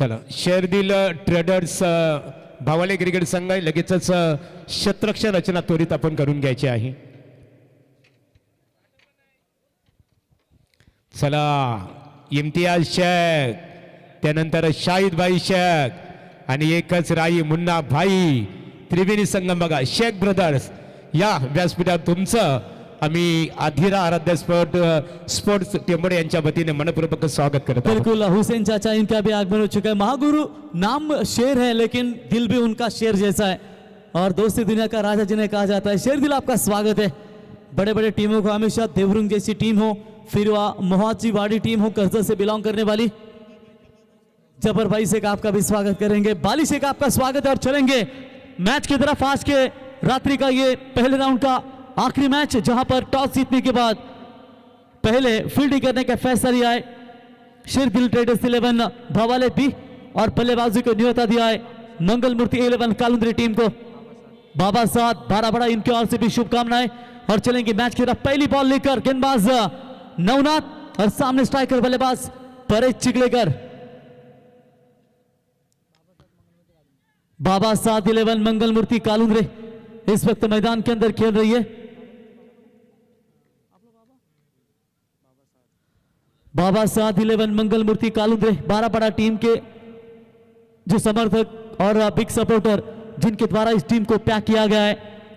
चला शेरदिल ट्रेडर्स भावाले क्रिकेट संघ आहे, लगेचच शतरक्षण रचना त्वरित आपण करून घ्यायची आहे. चला इम्तियाज शेख, त्यानंतर शाहिद भाई शेख आणि एकच राई मुन्ना भाई. त्रिवेणी संगम बघा, शेख ब्रदर्स या व्यासपीठात तुमचं आम्ही आधिरा आराध्य स्पोर्ट्स टेंबडे यांच्या वतीने मनपूर्वक स्वागत करत आहोत. बिल्कुल हुसैन चाचा इनका भी आगमन हो चुका है. महागुरु नाम शेर है लेकिन दिल भी उनका शेर जैसा है और दोस्ती दुनिया का राजा जिन्हें कहा जाता है. शेर दिल आपका स्वागत है. बड़े बड़े टीमों को हमेशा देवरुंग जैसी टीम हो, फिर वह मोहाजी वाड़ी टीम हो कर्जत से बिलोंग करने वाली, जबर भाई शेख आपका भी स्वागत करेंगे. बाली शेख आपका स्वागत है और चलेंगे मैच की तरफ. आज के रात्रि का ये पहले राउंड का आखिरी मैच जहां पर टॉस जीतने के बाद पहले फील्डिंग करने का फैसला लिया है शेरदिल ट्रेडर्स 11 भवाले बी और बल्लेबाजी को न्योता दिया है मंगल मूर्ति 11 कालुंद्री टीम को. बाबा साहब 12 बड़ा इनकी ओर से भी शुभकामनाएं और चलेंगे मैच की तरफ. पहली बॉल लेकर गेंदबाज नवनाथ और सामने स्ट्राइकर बल्लेबाज परेश चिगलेकर. बाबा साहब 11 मंगल मूर्ति कालुंद्रे इस वक्त मैदान के अंदर खेल रही है. बाबा साहब 11 मंगल मूर्ति कालुंद्रे 12 बड़ा टीम के जो समर्थक और बिग सपोर्टर जिनके द्वारा इस टीम को पैक किया गया है,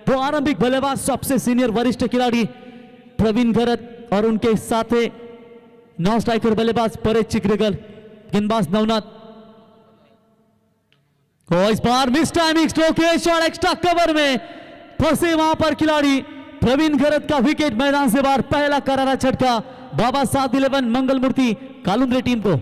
वो आरंभिक बल्लेबाज सबसे सीनियर वरिष्ठ खिलाड़ी प्रवीण गरत और उनके साथ नौ स्ट्राइकर बल्लेबाज परेश चिकरेकर, गेंदबाज नवनाथ. इस बार मिस टाइमिंग स्ट्रोक है, शॉट एक्स्ट्रा कवर में फंसे वहां पर खिलाड़ी प्रवीण गरत का विकेट मैदान से बाहर. पहला करारा झटका बाबा साहब 11 मंगल मूर्ति कालुंद्रे टीम को.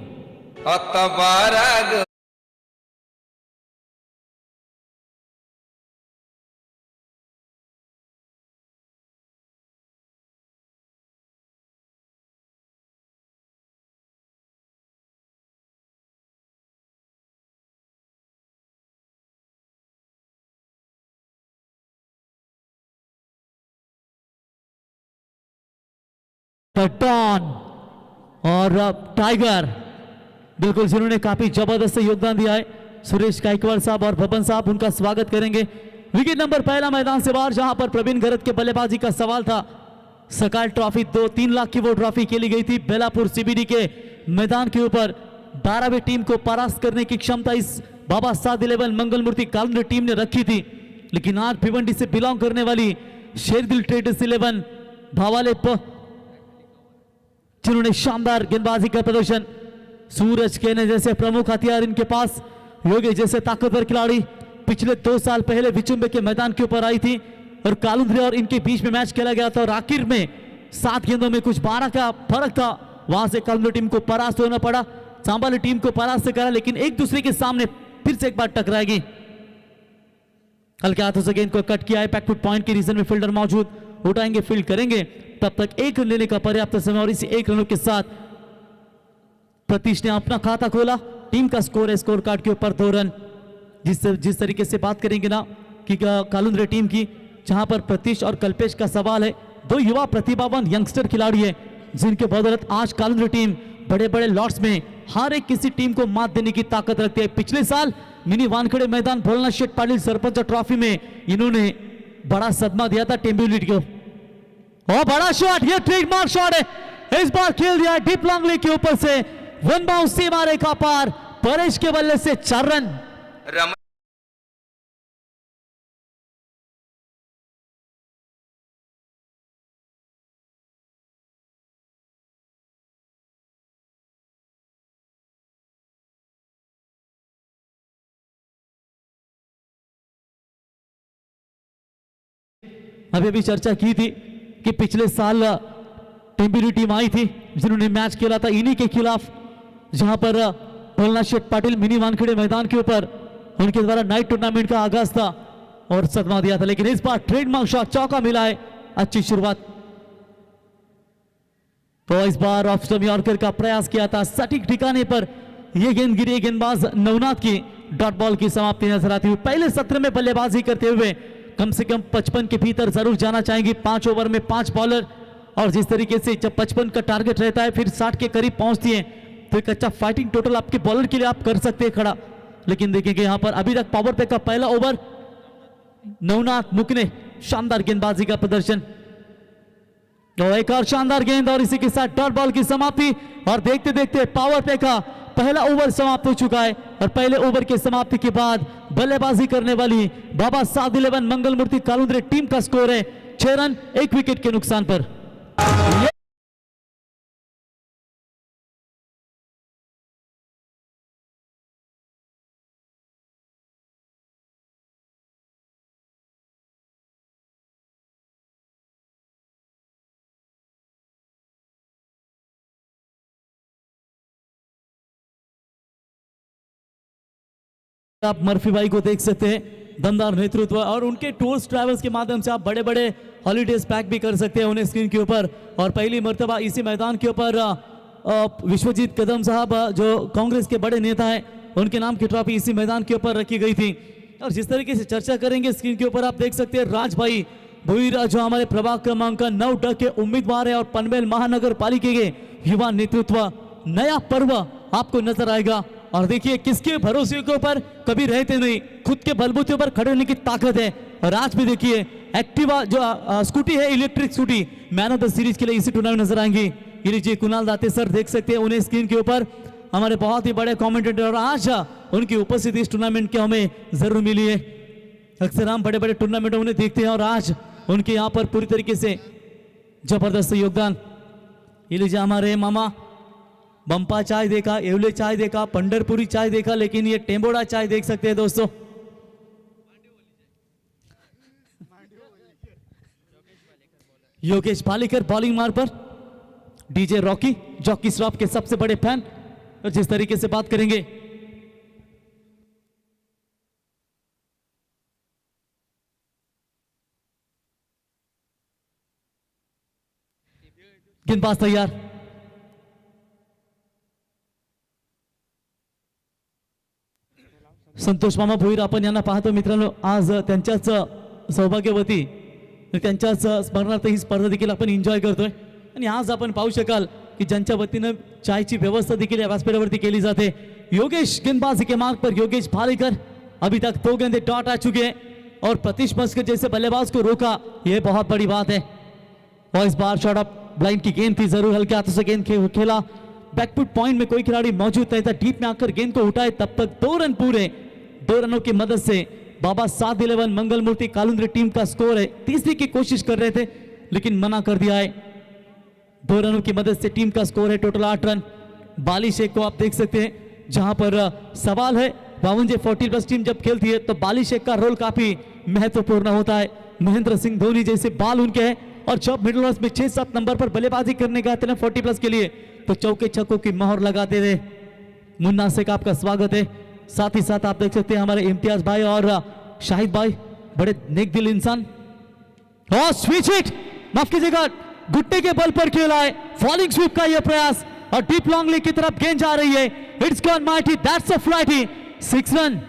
टॉन और टाइगर बिल्कुल जिन्होंने काफी जबरदस्त योगदान दिया है, सुरेश गायकवाड़ साहब और भवन साहब, उनका स्वागत करेंगे. विकेट नंबर पहला मैदान से बाहर जहां पर प्रवीण गरत के बल्लेबाजी का सवाल था. सकाल ट्रॉफी 2-3 लाख की वो ट्रॉफी खेली गई थी बेलापुर सीबीडी के मैदान के ऊपर. 12वीं टीम को परास्त करने की क्षमता इस बाबा साहब 11 मंगल मूर्ति कालुंद्रे टीम ने रखी थी, लेकिन आज भिवंडी से बिलोंग करने वाली शेरदिल ट्रेडर्स 11 भावाले जिन्होंने शानदार गेंदबाजी का प्रदर्शन, सूरज केने जैसे प्रमुख हथियार इनके पास, योगी जैसे ताकतवर खिलाड़ी पिछले 2 साल पहले विचुंबे के मैदान के ऊपर आई थी और कालुंद्रे और इनके बीच में मैच खेला गया था और आखिर में 7 गेंदों में कुछ 12 का फर्क था. वहां से कालुंद्रे टीम को परास्त होना पड़ा. सांबाली टीम को परास्त करा लेकिन एक दूसरे के सामने फिर से एक बार टकराएगी. हल्के हाथों से गेंद को कट किया है. बैकफुट पॉइंट के रीजन में फील्डर मौजूद, उठाएंगे फील्ड करेंगे. तब तक 1 रन लेने का पर्याप्त समय और इसी 1 रनों के साथ प्रतीश ने अपना खाता खोला. टीम का स्कोर है स्कोर कार्ड के ऊपर 2 रन. जिस तरीके से बात करेंगे ना कि कालुंद्रे टीम की, जहां पर प्रतीश और कल्पेश का सवाल है, 2 युवा प्रतिभावान यंगस्टर खिलाड़ी है जिनके बदौलत आज कालुंद्रे टीम बड़े बड़े लॉट्स में हर एक किसी टीम को मात देने की ताकत रखती है. पिछले साल मिनी वानखेड़े मैदान भोलानाथ शेठ पाटिल सरपंच ट्रॉफी में इन्होंने बड़ा सदमा दिया था टेम्बिलिटी को. और बड़ा शॉट, ये ट्रेडमार्क शॉट है, इस बार खेल दिया है डीप लॉन्ग लेग के ऊपर से, वन बाउंस सीमा रेखा पार. परेश के बल्ले से 4 रन. अभी अभी चर्चा की थी कि पिछले साल टेम्बिली टीम आई थी जिन्होंने मैच खेला था इन्हीं के खिलाफ, जहां पर भोलानाथ शेठ पाटिल मिनी वानखेड़े मैदान के ऊपर उनके द्वारा नाइट टूर्नामेंट का आगाज था और सदमा दिया था. लेकिन इस बार ट्रेडमार्क शॉट चौका मिला है. अच्छी शुरुआत. तो इस बार ऑफ स्टंप यॉर्कर का प्रयास किया था, सटीक ठिकाने पर यह गेंद गिरी. गेंदबाज नवनाथ की डॉट बॉल की समाप्ति नजर आती हुई. पहले सत्र में बल्लेबाजी करते हुए कम से कम 55 के भीतर जरूर जाना चाहेंगे. 5 ओवर में 5 बॉलर और जिस तरीके से जब 55 का टारगेट रहता है फिर 60 के करीब पहुंचती है तो एक अच्छा फाइटिंग टोटल आपके बॉलर के लिए आप कर सकते हैं खड़ा। लेकिन देखेंगे यहाँ पर अभी तक पावर प्ले का पहला ओवर, नवनाथ मुक ने शानदार गेंदबाजी का प्रदर्शन, तो एक और शानदार गेंद और इसी के साथ डॉट बॉल की समाप्ति। और देखते देखते पावर प्ले का पहला ओवर समाप्त हो चुका है और पहले ओवर के समाप्ति के बाद बल्लेबाजी करने वाली बाबा साध 11 मंगल मूर्ति कालुंद्रे टीम का स्कोर है 6 रन 1 विकेट के नुकसान पर। आप मर्फी भाई को देख सकते हैं, दमदार नेतृत्व और उनके टूर्स ट्रैवल्स के माध्यम से आप बड़े बड़े हॉलीडेज पैक भी कर सकते हैं उन्हें स्क्रीन के ऊपर। और पहली मर्तबा इसी मैदान के ऊपर विश्वजीत कदम साहब जो कांग्रेस के बड़े नेता हैं, उनके नाम की ट्रॉफी इसी मैदान के ऊपर रखी गई थी। और जिस तरीके से चर्चा करेंगे स्क्रीन के ऊपर आप देख सकते हैं, राज भाई भुईरा जो हमारे प्रभाग क्रमांक 9 के उम्मीदवार है और पनवेल महानगर पालिका के युवा नेतृत्व, नया पर्व आपको नजर आएगा। और देखिए किसके भरोसे के ऊपर कभी रहते नहीं, खुद के बलबूते पर खड़े होने की ताकत है। और आज भी देखिए एक्टिवा जो स्कूटी है, electric scooty, man of the series के लिए इसी टूर्नामेंट नजर आएंगी। ये लीजिए कुणाल दाते सर देख सकते हैं उन्हें स्क्रीन के ऊपर, हमारे बहुत ही बड़े कमेंटेटर, और आज उनकी उपस्थिति इस टूर्नामेंट के हमें जरूर मिली है। अक्सर हम बड़े बड़े टूर्नामेंट उन्हें देखते हैं और आज उनके यहाँ पर पूरी तरीके से जबरदस्त योगदान। ये लीजिए हमारे मामा, बंपा चाय देखा, येवले चाय देखा, पंढरपुरी चाय देखा, लेकिन ये टेम्बोड़ा चाय देख सकते हैं दोस्तों। योगेश पालेकर बॉलिंग मार पर, डीजे रॉकी जॉकी श्रॉफ के सबसे बड़े फैन। और जिस तरीके से बात करेंगे गेंदबाज तैयार, संतोष मामा भोईर आपण यांना पाहतो मित्रांनो, आज त्यांच्याच सौभाग्यवती त्यांच्याच स्मरणार्थ ही स्पर्धा देखील आपण एन्जॉय करतोय। आणि आज आपण पाहू शकाल की ज्यांच्या वतीनं चायची व्यवस्था देखील या व्यासपीठावरती केली जाते। योगेश गेंदबाजी के मार्ग पर योगेश भालेकर, अभी तक 2 गेंदे डॉट आ चुके हैं और प्रतीश मस्कर जैसे बल्लेबाज को रोका, यह बहुत बड़ी बात है। और इस बार शॉट ऑफ ब्लाइंड की गेंद थी, जरूर हल्के हाथों से गेंद खेला, बैकफुट पॉइंट में कोई खिलाड़ी मौजूद नहीं था, डीप में आकर गेंद को उठाए, तब तक 2 रन पूरे। 2 रनों की मदद से बाबा साध 11 मंगल मूर्ति कालुंद्रे टीम का स्कोर है। तीसरी की कोशिश कर रहे थे लेकिन मना कर दिया है। 2 रनों की मदद से टीम का स्कोर है टोटल 8 रन। बाली शेख को आप देख सकते हैं, जहां पर सवाल है 52 टीम जब खेलती है तो बाली शेख का रोल काफी महत्वपूर्ण होता है। महेंद्र सिंह धोनी जैसे बाल उनके हैं और जब मिडिल ऑर्डर में 6-7 नंबर पर बल्लेबाजी करने गए थे ना 40+ के लिए, तो चौके छक्कों की मोहर लगाते थे। मुन्ना शेख आपका स्वागत है। साथ ही साथ आप देख सकते हैं हमारे इम्तियाज भाई और शाहिद भाई, बड़े नेक दिल इंसान। और स्विच हिट, माफ कीजिएगा, घुट्टे के बल पर खेला है, फॉलिंग स्वीप का यह प्रयास और डीप लॉन्ग लीग की तरफ गेंद जा रही है। It's gone mighty, that's a flighty, 6 run.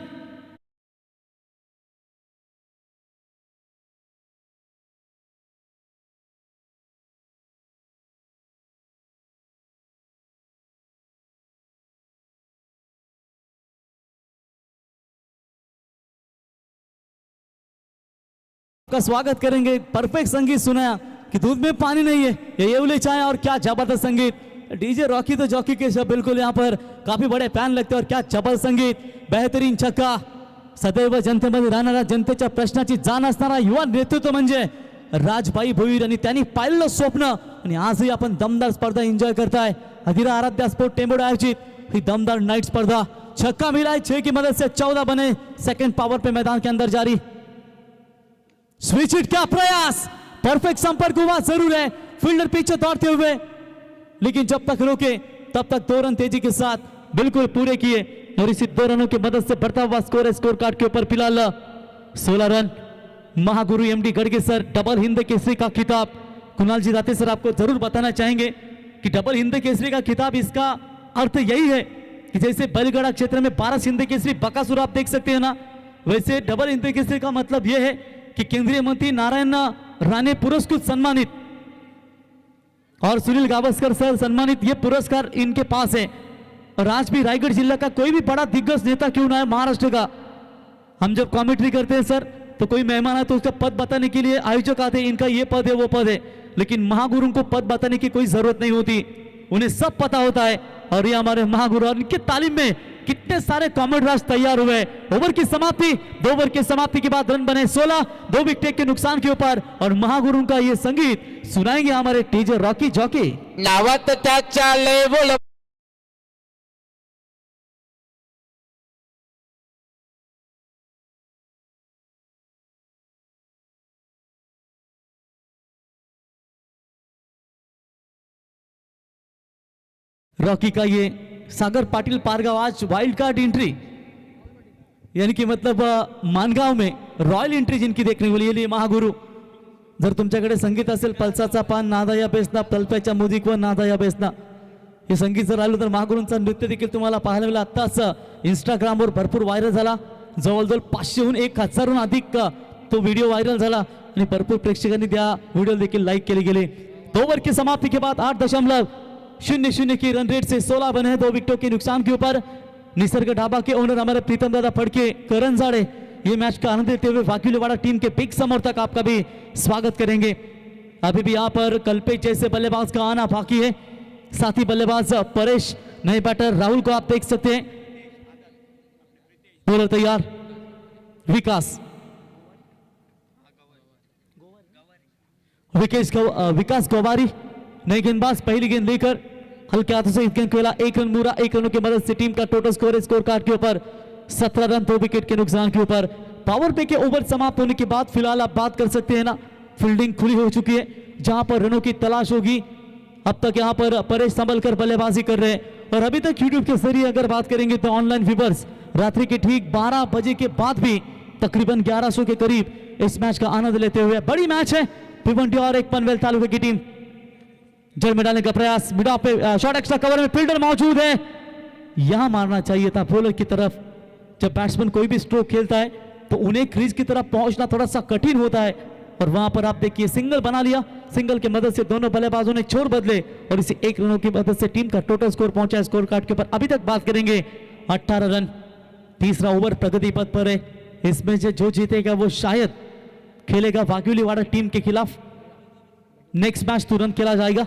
का स्वागत करेंगे। परफेक्ट संगीत सुनाया कि दूध में पानी नहीं है, ये येवले चाय, और क्या जबरदस्त संगीत। डीजे रॉकी तो जॉकी के सब बिल्कुल यहाँ पर काफी बड़े फॅन लगते और क्या जबरदस्त संगीत, बेहतरीन छक्का। सदैव जनतेमध्ये राहणारा, जनतेच्या प्रश्नाची जाण असणारा युवा नेतृत्व म्हणजे राजभाई भोईर आणि त्यांनी पाहिलेलं स्वप्न, आणि आजही आपण दमदार स्पर्धा एंजॉय करताय। अधिरा आराध्या स्पोर्ट टेंबोडा आयोजित ही दमदार नाइट स्पर्धा, छक्का मिला है 6 की मदद से 14 बने। सेकंड पावर पे मैदान के अंदर जारी, स्विच हिट का प्रयास, परफेक्ट संपर्क हुआ जरूर है, फील्डर पीछे दौड़ते हुए, लेकिन जब तक रोके तब तक 2 रन तेजी के साथ बिल्कुल पूरे किए। और इसी 2 रनों की मदद से बढ़ता हुआ स्कोर है स्कोर कार्ड के ऊपर फिलहाल 16 run. Mahaguru MD Gadge sir, double Hind Kesari का खिताब। कुणाल जी दाते सर आपको जरूर बताना चाहेंगे कि डबल हिंद केसरी का खिताब, इसका अर्थ यही है कि जैसे बलगढ़ा क्षेत्र में 12 हिंद केसरी बकासुर आप देख सकते हैं ना, वैसे डबल हिंद केसरी का मतलब यह है कि केंद्रीय मंत्री नारायण राणे पुरस्कृत सम्मानित और सुनील गावस्कर सर सम्मानित, ये पुरस्कार इनके पास है। और आज भी रायगढ़ जिला का कोई भी बड़ा दिग्गज नेता क्यों ना है महाराष्ट्र का, हम जब कमेंट्री करते हैं सर तो कोई मेहमान है तो उसका पद बताने के लिए आयोजक आते हैं, इनका ये पद है वो पद है, लेकिन महागुरु को पद बताने की कोई जरूरत नहीं होती, उन्हें सब पता होता है। और ये हमारे महागुरु और इनके तालीम में कितने सारे कॉमेंट्राज तैयार हुए। ओवर की समाप्ति, 2 ओवर की समाप्ति के बाद रन बने 16, 2 विकेट के नुकसान के ऊपर। और महागुरु का ये संगीत सुनाएंगे हमारे टीचर रॉकी जॉकी। नावात त्याच्या लेवल रॉकी का ये सागर पाटिल पारगाव आज वाइल्ड कार्ड एंट्री, यानी कि मतलब मानगाव में रॉयल एंट्री जिनकी देखने को मिली महागुरु। जर तुमच्याकडे संगीत असेल पल्साचा पान नादाया बेसना, तलप्याच्या मुदीकवर नादाया बेसना, हे संगीत जर आलं तर महागुरूंचा नृत्य देखील तुम्हाला पाहायला मिळालं। आत्ताच इंस्टाग्रामवर भरपूर व्हायरल झाला, जवळजवळ 500हून 1000हून अधिक तो व्हिडिओ व्हायरल झाला आणि भरपूर प्रेक्षकांनी त्या व्हिडिओ देखील लाईक केले गेले। 2 ओवर की समाप्ति के बाद 8.00 की रन रेट से 16 बने हैं, 2 विकेटों के नुकसान के ऊपर। निसर्ग ढाबा के ओनर हमारे प्रीतम दादा फड़के, करण जाड़े ये मैच का आनंद लेते हुए वाकीलवाड़ा टीम के बिग समर्थक आपका भी स्वागत करेंगे। अभी भी यहाँ पर कल्पेश जैसे बल्लेबाज का आना बाकी है, साथ ही बल्लेबाज परेश, नए बैटर राहुल को आप देख सकते हैं। बॉलर तैयार, विकास गोवारी नई गेंदबाज, पहली गेंद लेकर हल्के हाथों से इस गेंद खेला, 1 रन मूरा, 1 रनों की मदद से टीम का टोटल स्कोर कार्ड के ऊपर 17 रन, 2 विकेट के नुकसान के ऊपर। पावर प्ले के ओवर समाप्त होने के बाद फिलहाल आप बात कर सकते हैं ना, फील्डिंग खुली हो चुकी है, जहां पर रनों की तलाश होगी। अब तक यहां पर परेश संभलकर बल्लेबाजी कर रहे हैं। और अभी तक यूट्यूब के जरिए अगर बात करेंगे तो ऑनलाइन व्यूवर्स रात्रि के ठीक 12 बजे के बाद भी तकरीबन 1100 के करीब इस मैच का आनंद लेते हुए। बड़ी मैच है, भिवंडी और एक पनवेल तालुके की टीम जल में डालने का प्रयास, mid of pay shot, extra cover में फील्डर मौजूद है, यहां मारना चाहिए था बॉलर की तरफ। जब बैट्समैन कोई भी स्ट्रोक खेलता है तो उन्हें क्रीज की तरफ पहुंचना थोड़ा सा कठिन होता है, और वहां पर आप देखिए सिंगल बना लिया, सिंगल की मदद से दोनों बल्लेबाजों ने छोर बदले और इसे 1 रनों की मदद से टीम का टोटल स्कोर पहुंचा स्कोर कार्ड के ऊपर। अभी तक बात करेंगे 18 रन, तीसरा ओवर प्रगति पथ पर है। इसमें से जो जीतेगा वो शायद खेलेगा वाकीलीवाड़ा टीम के खिलाफ, नेक्स्ट मैच तुरंत खेला जाएगा।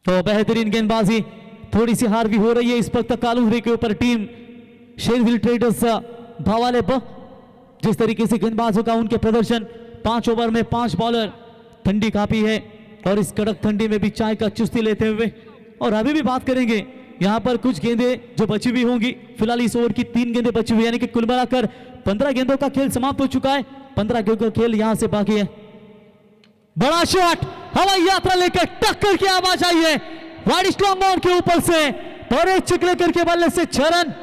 तो बेहतरीन गेंदबाजी, थोड़ी सी हार भी हो रही है इस वक्त कालूंद्री के ऊपर टीम शेरविल ट्रेडर्स भावाले ब। जिस तरीके से गेंदबाजों का उनके प्रदर्शन, 5 ओवर में 5 बॉलर, ठंडी काफी है और इस कड़क ठंडी में भी चाय का चुस्ती लेते हुए। और अभी भी बात करेंगे यहां पर कुछ गेंदें जो बची हुई होंगी, फिलहाल इस ओवर की 3 गेंदें बची हुई, यानी कि कुल मिलाकर 15 गेंदों का खेल समाप्त हो चुका है, 15 गेंदों का खेल यहां से बाकी है। बड़ा शॉट, हवाई यात्रा लेकर टक्कर की आवाज आई है, वाइड स्लॉन्ग ऑन के ऊपर से परेश चिकलेकर के बल्ले से 6 रन।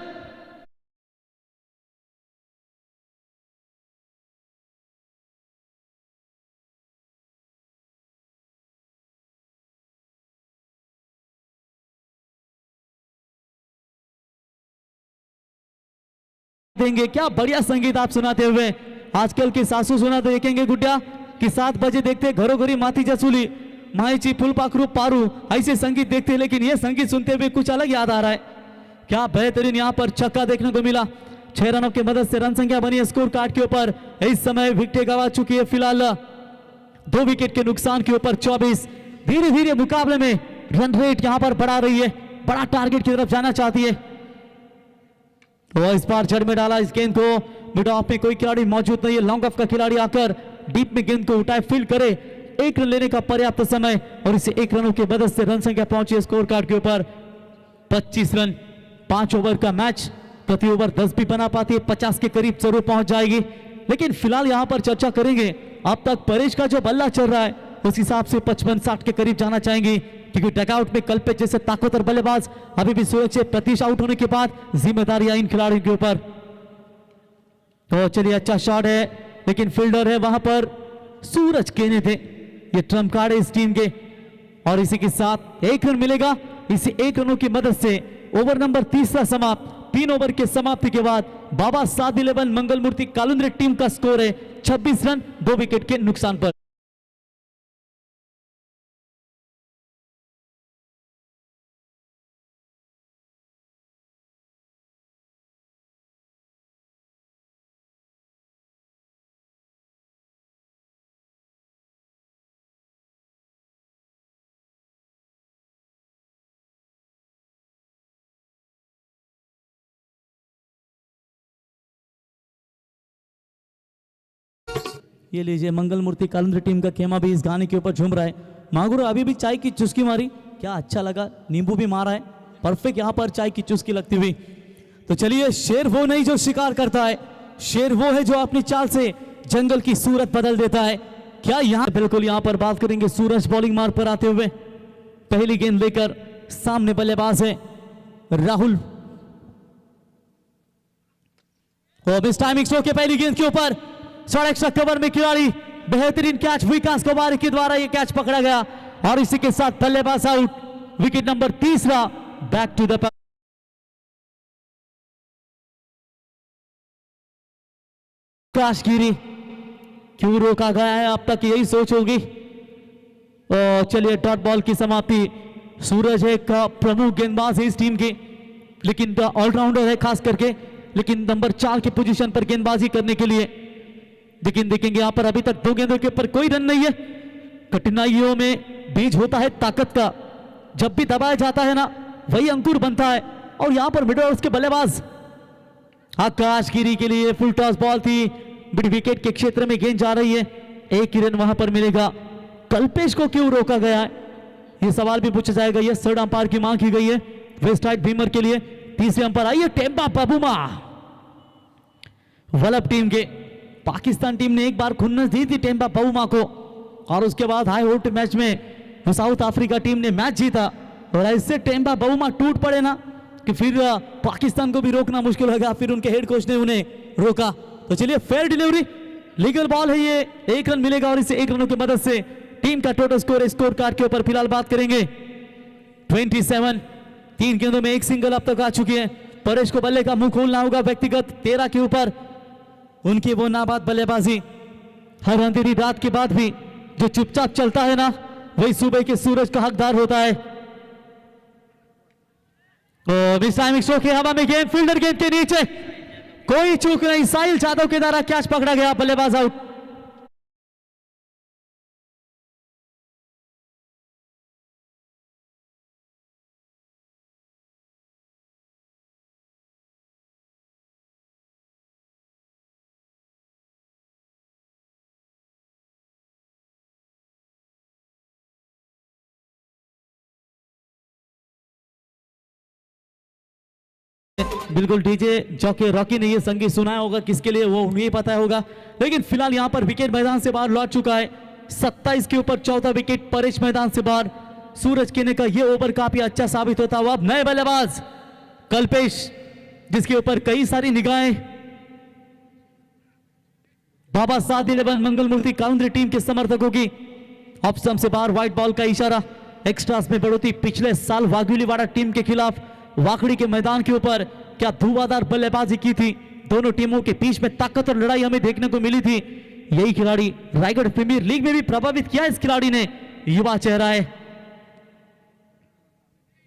देंगे क्या बढ़िया संगीत आप सुनाते हुए। आजकल के सासू सुना तो देखेंगे गुड्डा कि 7 बजे देखते घरोघरी माती जसूली, माईची फुलपाखरू पारू, ऐसे संगीत देखते, लेकिन ये संगीत सुनते हुए कुछ अलग याद आ रहा है। क्या बेहतरीन यहां पर छक्का देखने को मिला, 6 रनों की मदद से रन संख्या बनी है स्कोर कार्ड के ऊपर। इस समय विकेट गंवा चुकी है फिलहाल 2 विकेट के नुकसान के ऊपर 24। धीरे धीरे मुकाबले में रन रेट यहां पर बढ़ा रही है, बड़ा टारगेट की तरफ जाना चाहती है। तो इस बार जड़ में डाला इस गेंद को, मिड ऑफ में कोई खिलाड़ी मौजूद नहीं है, लॉन्ग ऑफ का खिलाड़ी आकर डीप में गेंद को उठाए, फील्ड करे, 1 रन लेने का पर्याप्त समय और इसे 1 रनों की मदद से रन संख्या पहुंची स्कोर कार्ड के ऊपर 25 रन। 5 ओवर का मैच, प्रति ओवर 10 भी बना पाती है, 50 के करीब जरूर पहुंच जाएगी। लेकिन फिलहाल यहां पर चर्चा करेंगे, अब तक परेश का जो बल्ला चल रहा है उस हिसाब से 55-60 के करीब जाना चाहेंगे, क्योंकि डगआउट में कल्पेश जैसे ताकतवर बल्लेबाज अभी भी सुरक्षित। प्रतीश आउट होने के बाद जिम्मेदारी इन खिलाड़ियों के ऊपर। तो चलिए अच्छा शॉट है, लेकिन फील्डर है वहां पर सूरज केने थे, ये ट्रम्प कार्ड है इस टीम के। और इसी के साथ 1 रन मिलेगा, इसे 1 रनों की मदद से ओवर नंबर 3 समाप्त। 3 ओवर के समाप्ति के बाद बाबा साद 11 मंगल मूर्ति कालुंद्रे टीम का स्कोर है 26 रन, 2 विकेट के नुकसान पर। ये लीजिए मंगल मूर्ति कालंद्री टीम का खेमा भी इस गाने के ऊपर झूम रहा है। मागुरु अभी भी चाय की चुस्की मारी, क्या अच्छा लगा, नींबू भी मारा है, परफेक्ट यहाँ पर चाय की चुस्की लगती हुई। तो चलिए, शेर वो नहीं जो शिकार करता है, शेर वो है जो अपनी चाल से जंगल की सूरत बदल देता है। क्या यहाँ बिल्कुल यहाँ पर बात करेंगे सूरज बॉलिंग मार्ग पर आते हुए, पहली गेंद लेकर सामने बल्लेबाज है राहुल। और इस टाइमिंग स्ट्रोक के पहली गेंद के ऊपर सड़क सा कवर में खिलाड़ी, बेहतरीन कैच विकास कुमार के द्वारा ये कैच पकड़ा गया और इसी के साथ बल्लेबाज out. Wicket number 3 back to the काशगिरी। क्यों रोका गया है, अब तक यही सोच होगी। और चलिए, डॉट बॉल की समाप्ति। सूरज एक प्रमुख गेंदबाज है इस टीम की, लेकिन ऑलराउंडर है खास करके, लेकिन नंबर 4 की पोजीशन पर गेंदबाजी करने के लिए। लेकिन देखेंगे यहां पर अभी तक 2 गेंदों के ऊपर कोई रन नहीं है। कठिनाइयों में बीज होता है ताकत का, जब भी दबाया जाता है ना वही अंकुर बनता है। और यहां पर मिडल ऑर्डर के बल्लेबाज आकाशगिरी के लिए फुल टॉस बॉल थी, मिड विकेट के क्षेत्र में गेंद जा रही है, 1 ही रन वहां पर मिलेगा। कल्पेश को क्यों रोका गया है, यह सवाल भी पूछा जाएगा। यह थर्ड अंपायर की मांग की गई है वेस्ट साइड भीमर के लिए। तीसरे अंपायर आइए टेम्पा बबूमा। वल्लभ टीम के पाकिस्तान टीम ने एक बार खुन्नस दी थी टेम्पा बबूमा को, और उसके बाद हाई वोल्ट मैच में साउथ अफ्रीका टीम ने मैच जीता। और ऐसे टेम्पा बबूमा टूट पड़े ना कि फिर पाकिस्तान को भी रोकना मुश्किल होगा, फिर उनके हेड कोच ने उन्हें रोका। तो चलिए, फेयर डिलीवरी, लीगल बॉल है ये, 1 रन मिलेगा और इसे 1 रनों की मदद से टीम का टोटल स्कोर कार्ड के ऊपर फिलहाल बात करेंगे 27। 3 गेंदों में 1 सिंगल अब तक आ चुकी है। परेश को बल्ले का मुंह खोलना होगा व्यक्तिगत 13 के ऊपर, उनकी वो नाबाद बल्लेबाजी। हर अंधेरी रात के बाद भी जो चुपचाप चलता है ना, वही सुबह के सूरज का हकदार होता है। और इस टाइमिंग शो के हवा में गेंद, फील्डर गेंद के नीचे, कोई चूक नहीं, साहिल जादव के द्वारा कैच पकड़ा गया, बल्लेबाज आउट। बिल्कुल डीजे जॉकी रॉकी ने ये संगीत सुनाया होगा, किसके लिए वो नहीं पता होगा। लेकिन फिलहाल यहां पर विकेट मैदान से बाहर लौट चुका है। 27 के ऊपर 14 विकेट परेश मैदान से बाहर। सूरज केने का ये ओवर काफी अच्छा साबित होता हुआ। अब नए बल्लेबाज कल्पेश, जिसके ऊपर कई सारी निगाहें बाबा साद 11 मंगल मूर्ति कालंद्री टीम के समर्थकों की। ऑप्शन से बाहर व्हाइट बॉल का इशारा, एक्स्ट्रास में बढ़ोतरी। पिछले साल वाघिलीवाड़ा टीम के खिलाफ वाकड़ी के मैदान के ऊपर क्या धुआंधार बल्लेबाजी की थी। दोनों टीमों के बीच में ताकत और लड़ाई हमें देखने को मिली थी। यही खिलाड़ी रायगढ़ प्रीमियर लीग में भी प्रभावित किया इस खिलाड़ी ने, युवा चेहरा है।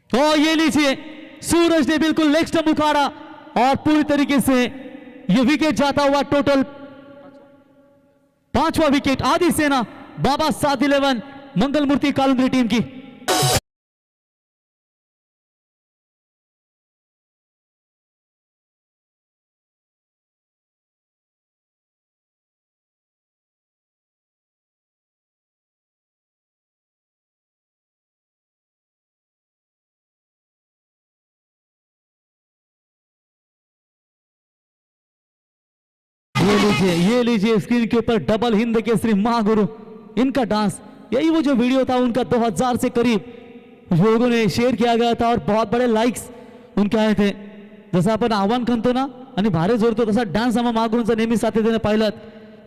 तो ये लीजिए, सूरज ने बिल्कुल लेग स्टंप उखाड़ा और पूरी तरीके से ये विकेट जाता हुआ। टोटल 5वां विकेट आदि सेना बाबा साद 11 मंगल मूर्ति कालंद्री टीम की। ये लीजिए स्क्रीन के ऊपर डबल हिंद केसरी महागुरु, इनका डांस। यही वो जो वीडियो था उनका 2000 से करीब लोगों ने शेयर किया गया था और बहुत बड़े लाइक्स उनके आए थे। जसं आपण आव्हान करतो ना आणि भारी जोडतो तसा डान्स आम्हा महागुरूंचा नेहमी सातत्याने पाहिलं।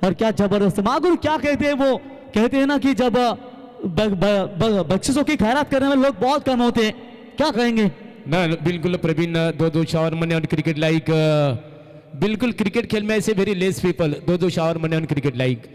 और क्या जबरदस्त महागुरु क्या कहते हैं, वो कहते हैं ना कि जब बख्शिशों की खैरात करने वाले लोग बहुत कम होते हैं। क्या कहेंगे? ना बिल्कुल प्रवीण, 2-2 शावर मने ऑन क्रिकेट लाइक, बिल्कुल क्रिकेट खेल में ऐसे वेरी लेस पीपल, 2-2 शावर मने ऑन क्रिकेट लाइक।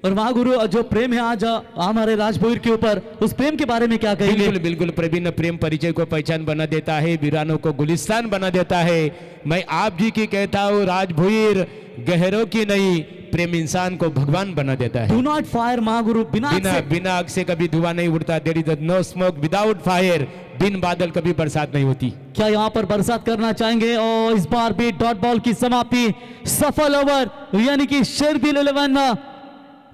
और महागुरु जो प्रेम है आज हमारे राजभोर के ऊपर, उस प्रेम के बारे में क्या कहेंगे? बिल्कुल बिल्कुल प्रवीण, प्रेम परिचय को पहचान बना देता है, वीरानों को गुलिस्तान बना देता है। मैं आप जी की कहता हूँ, राजभोर गहरों की नहीं, प्रेम इंसान को भगवान बना देता है। डू नॉट फायर महागुरु, बिना आग से कभी धुआं नहीं उड़ता। There is no smoke without fire, बिन बादल कभी बरसात नहीं होती। क्या यहाँ पर बरसात करना चाहेंगे? और इस बार भी डॉट बॉल की समाप्ति, सफल ओवर, यानी कि शेरदिल 11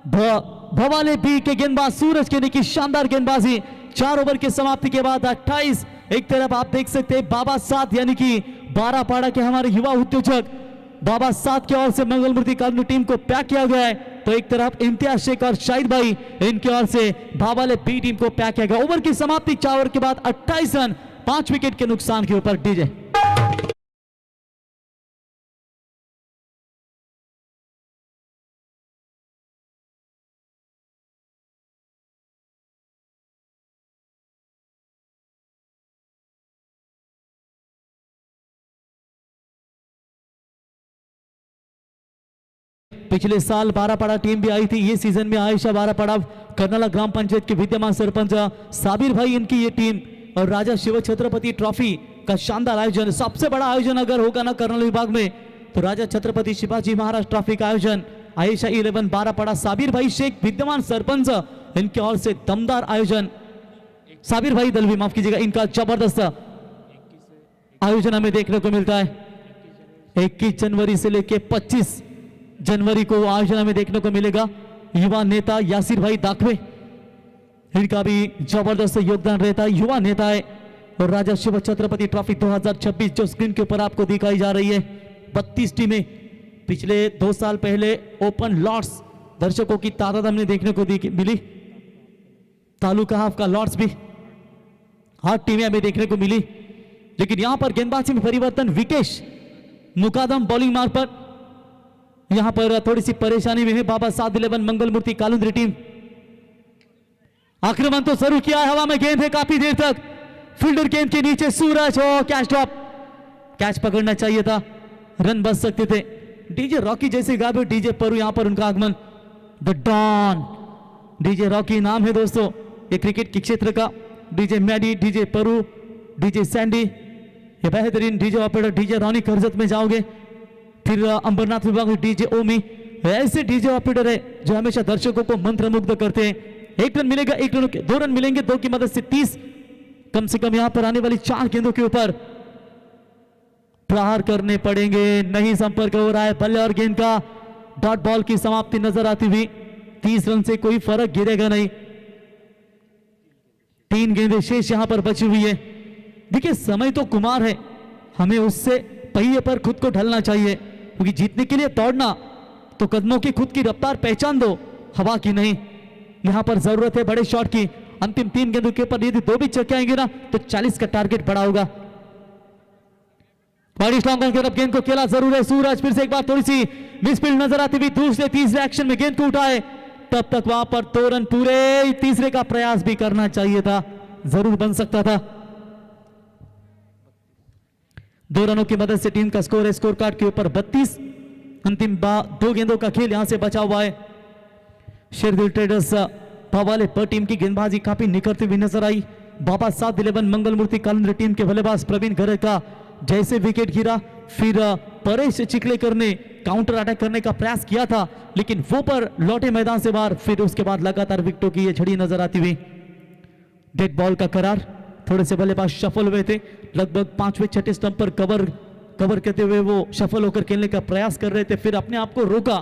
भवाले बी के गेंदबाज सूरज केनी की शानदार गेंदबाजी। 4 ओवर की समाप्ति के बाद 28। एक तरफ आप देख सकते हैं बाबा साथ यानी कि बारापाड़ा के हमारे युवा उद्योजक बाबा साथ की ओर से मंगल मूर्ति कॉलोनी टीम को पैक किया गया है, तो एक तरफ इम्तियाज शेख और शाहिद भाई इनकी ओर से भावाले बी टीम को पैक किया गया। ओवर की समाप्ति 4 ओवर के बाद 28 रन 5 विकेट के नुकसान के ऊपर। डीजे पिछले साल बारापाड़ा टीम भी आई थी, ये सीजन में आयशा बारापाड़ा कर्नाला ग्राम पंचायत के विद्यमान सरपंच साबिर भाई इनकी ये टीम और राजा शिव छत्रपति ट्रॉफी का शानदार आयोजन, सबसे बड़ा आयोजन अगर होगा ना कर्नाल विभाग में तो राजा छत्रपति शिवाजी महाराज ट्रॉफी का आयोजन। आयशा 11 बारापाड़ा साबिर भाई शेख विद्यमान सरपंच इनके ओर से दमदार आयोजन। साबिर भाई दलवी माफ कीजिएगा, इनका जबरदस्त आयोजन हमें देखने को मिलता है। 21 जनवरी से लेकर 25 जनवरी को आयोजन हमें देखने को मिलेगा। युवा नेता यासिर भाई दाखवे इनका भी जबरदस्त योगदान रहता है, युवा नेता है। और राजा शिव छत्रपति ट्रॉफी 2026 जो स्क्रीन के ऊपर आपको दिखाई जा रही है, 32 टीमें। पिछले 2 साल पहले ओपन लॉर्ड्स दर्शकों की तादाद हमने देखने को मिली, तालुका हाफ का लॉर्ड्स भी 8 टीमें हमें देखने को मिली। लेकिन यहां पर गेंदबाजी में परिवर्तन, विकेश मुकादम बॉलिंग मार्ग पर यहां पर थोड़ी सी परेशानी में है बाबा साथ 11 मंगल मूर्ति कालुंद्री टीम। आक्रमण तो शुरू किया है, हवा में गेंद है काफी देर तक, फील्डर गेंद के नीचे सूरज और कैच ड्रॉप, कैच पकड़ना चाहिए था, रन बच सकते थे। डीजे रॉकी जैसे गायब, डीजे परू यहां पर उनका आगमन। द डॉन डीजे रॉकी नाम है दोस्तों ये क्रिकेट के क्षेत्र का। DJ Maddy, DJ Paru, DJ Sandy, ये बेहतरीन DJ operator DJ Ronnie Karjat में जाओगे। फिर अंबरनाथ विभाग में डीजे ओमी, ऐसे डीजे ऑपरेटर है जो हमेशा दर्शकों को मंत्रमुग्ध करते हैं। 1 रन मिलेगा, 1 रन 2 रन मिलेंगे, 2 की मदद से 30 कम से कम यहां पर आने वाली 4 गेंदों के ऊपर प्रहार करने पड़ेंगे। नहीं संपर्क हो रहा है बल्ले और गेंद का, डॉट बॉल की समाप्ति नजर आती हुई। 30 रन से कोई फर्क गिरेगा नहीं, 3 गेंदें शेष यहां पर बची हुई है। देखिए समय तो कुमार है, हमें उससे पहिए पर खुद को ढलना चाहिए, क्योंकि जीतने के लिए दौड़ना तो कदमों की खुद की रफ्तार पहचान दो, हवा की नहीं। यहां पर जरूरत है बड़े शॉट की। अंतिम 3 गेंदों के ऊपर यदि 2 भी छक्के आएंगे ना तो 40 का टारगेट बड़ा होगा। बड़ी स्ट्रॉन्ग की तरफ गेंद को खेला जरूर है सूरज, फिर से एक बार थोड़ी सी मिसफील्ड नजर आती हुई, दूसरे तीसरे एक्शन में गेंद को उठाए, तब तक वहां पर 2 रन पूरे। तीसरे का प्रयास भी करना चाहिए था, जरूर बन सकता था। 2 रनों की मदद से टीम का स्कोर है स्कोर कार्ड के ऊपर 32। अंतिम 2 गेंदों का खेल यहां से बचा हुआ है। शेरदिल ट्रेडर्स भवाले पर टीम की गेंदबाजी काफी निकलती हुई नजर आई। बाबा साथ 11 मंगल मूर्ति कालुंद्री टीम के बल्लेबाज प्रवीण घरे का जैसे विकेट गिरा, फिर परेश चिखलेकर ने काउंटर अटैक करने का प्रयास किया था, लेकिन वो पर लौटे मैदान से बाहर। फिर उसके बाद लगातार विकेटों की ये झड़ी नजर आती हुई। डेड बॉल का करार, थोड़े से बल्लेबाज शफल हुए थे, लगभग 5वें 6ठे स्टंप पर कवर करते हुए वो शफल होकर खेलने का प्रयास कर रहे थे, फिर अपने आप को रोका।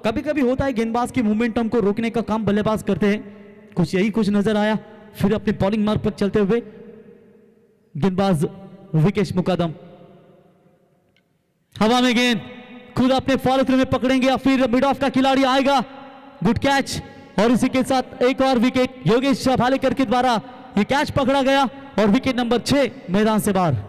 कभी कभी होता है गेंदबाज की मोमेंटम को रोकने का काम बल्लेबाज करते हैं, कुछ यही कुछ नजर आया। फिर अपने बॉलिंग मार्ग पर चलते हुए गेंदबाज विकेश मुकादम, हवा में गेंद खुद अपने फॉलो थ्रू में पकड़ेंगे या फिर मिड ऑफ का खिलाड़ी आएगा, गुड कैच। और इसी के साथ एक और विकेट योगेश भालेकर के द्वारा ये कैच पकड़ा गया और विकेट नंबर 6 मैदान से बाहर।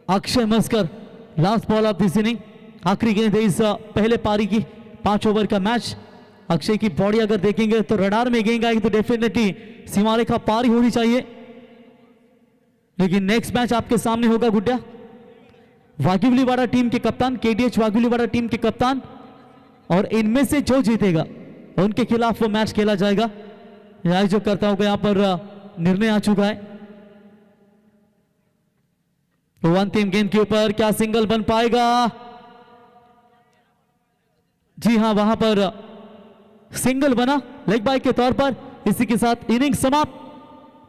Akshay Maskar last ball of this inning, आखिरी गेंद है इस पहले पारी की 5 ओवर का मैच। अक्षय की बॉडी अगर देखेंगे तो रडार में गेंद आएगी तो डेफिनेटली सीमा रेखा पारी होनी चाहिए, लेकिन नेक्स्ट मैच आपके सामने होगा गुड्डा। वाघिवलीवाड़ा टीम के कप्तान, केडीएच वाघिवलीवाड़ा टीम के कप्तान, और इनमें से जो जीतेगा उनके खिलाफ वो मैच खेला जाएगा। आयोजकर्ताओं को यहां पर निर्णय आ चुका है। तो अंतिम गेंद के ऊपर क्या सिंगल बन पाएगा? जी हां, वहां पर सिंगल बना लेग बाय के तौर पर। इसी के साथ इनिंग समाप्त,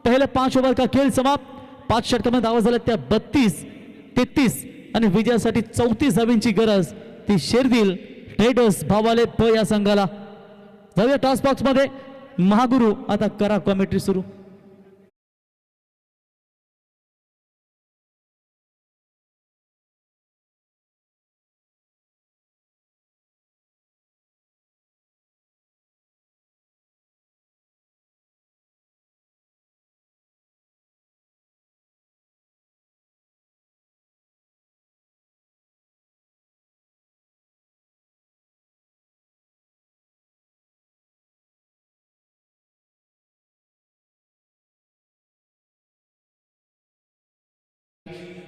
पहले 5 ओव्हर का खेळ समाप्त। 5 षटकांमध्ये धावा झाल्या त्या 32-33 आणि विजयासाठी 34 धावांची गरज ती शेरदिल ट्रेडर्स भावाले प या संघाला। जाऊया टॉस बॉक्स मध्ये, महागुरु आता करा कॉमेंट्री सुरू।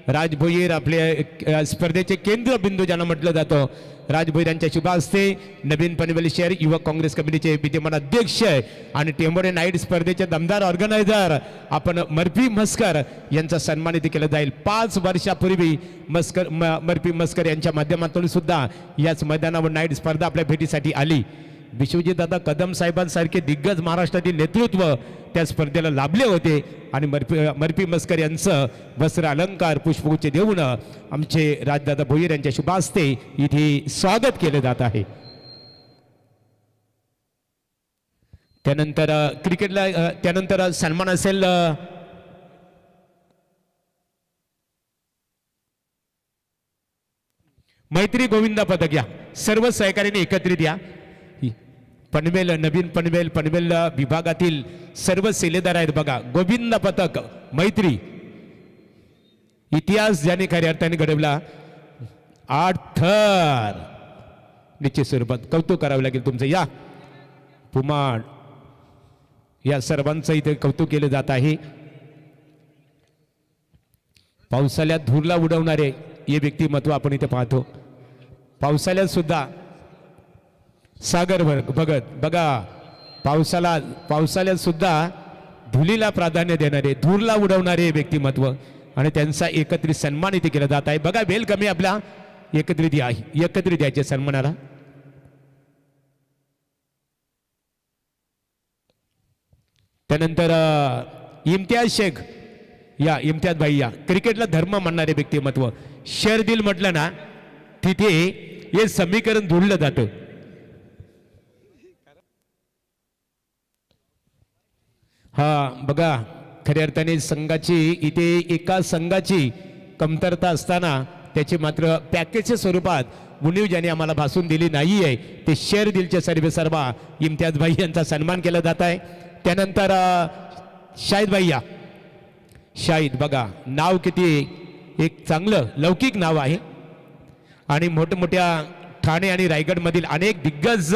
राज भोईर आपल्या स्पर्धेचे केंद्रबिंदू ज्यांना म्हटलं जातं, राज भोईर यांच्या शुभ हस्ते नवीन पनवेल शहर युवक काँग्रेस कमिटीचे विद्यमान अध्यक्ष आणि टेंबोडे नाईट स्पर्धेचे दमदार ऑर्गनायझर आपण मर्फी मस्कर यांचा सन्मानित केला जाईल। 5 वर्षापूर्वी मर्फी मस्कर यांच्या माध्यमातून सुद्धा याच मैदानावर नाईट स्पर्धा आपल्या भेटीसाठी आली। विश्वजित दादा कदम साहेबांसारखे दिग्गज महाराष्ट्रातील नेतृत्व त्या स्पर्धेला लाभले होते आणि मर्फी मस्कर यांचं वस्त्र अलंकार पुष्पगुच्छ देऊन आमचे राजदादा भोईर यांच्या शुभ हस्ते इथे स्वागत केले जात आहे। त्यानंतर सन्मान असेल मैत्री गोविंदा पदक या सर्व सहकार्याने एकत्रित या। पनवेल नवीन पनवेल विभागातील सर्व सेलेदार आहेत बघा। गोविंद पथक मैत्री इतिहास ज्याने खऱ्या अर्थाने घडवला 8 थर निश्चित स्वरूपात कौतुक करावं लागेल तुमचं। या पुमाड या सर्वांचं इथे कौतुक केलं जात आहे। पावसाळ्यात धूरला उडवणारे हे व्यक्तिमत्व आपण इथे पाहतो। पावसाळ्यात सुद्धा सागर भगत बघा, पावसाळ्यात सुद्धा धुलीला प्राधान्य देणारे धूरला उडवणारे व्यक्तिमत्व आणि त्यांचा एकत्रित सन्मान इथे केला जात आहे बघा। वेल कमी आपला एकत्रित याच्या सन्मानाला। त्यानंतर इम्तियाज शेख या इम्तियाज भाई या क्रिकेटला धर्म मानणारे व्यक्तिमत्व। शेरदिल म्हटलं ना तिथे हे समीकरण धुळलं जातं। हा बघा, खऱ्या अर्थाने संघाची इथे एका संघाची कमतरता असताना त्याची मात्र पॅकेजच्या स्वरूपात मुनीव ज्यांनी आम्हाला भासून दिली नाही आहे ते शेरदिलचे सर्वेसर्वा इम्तियाज भाई यांचा सन्मान केला जात आहे। त्यानंतर शाहिद भाई या शाहिद बघा, नाव किती एक चांगलं लौकिक नाव आहे आणि मोठमोठ्या ठाणे आणि रायगडमधील अनेक दिग्गज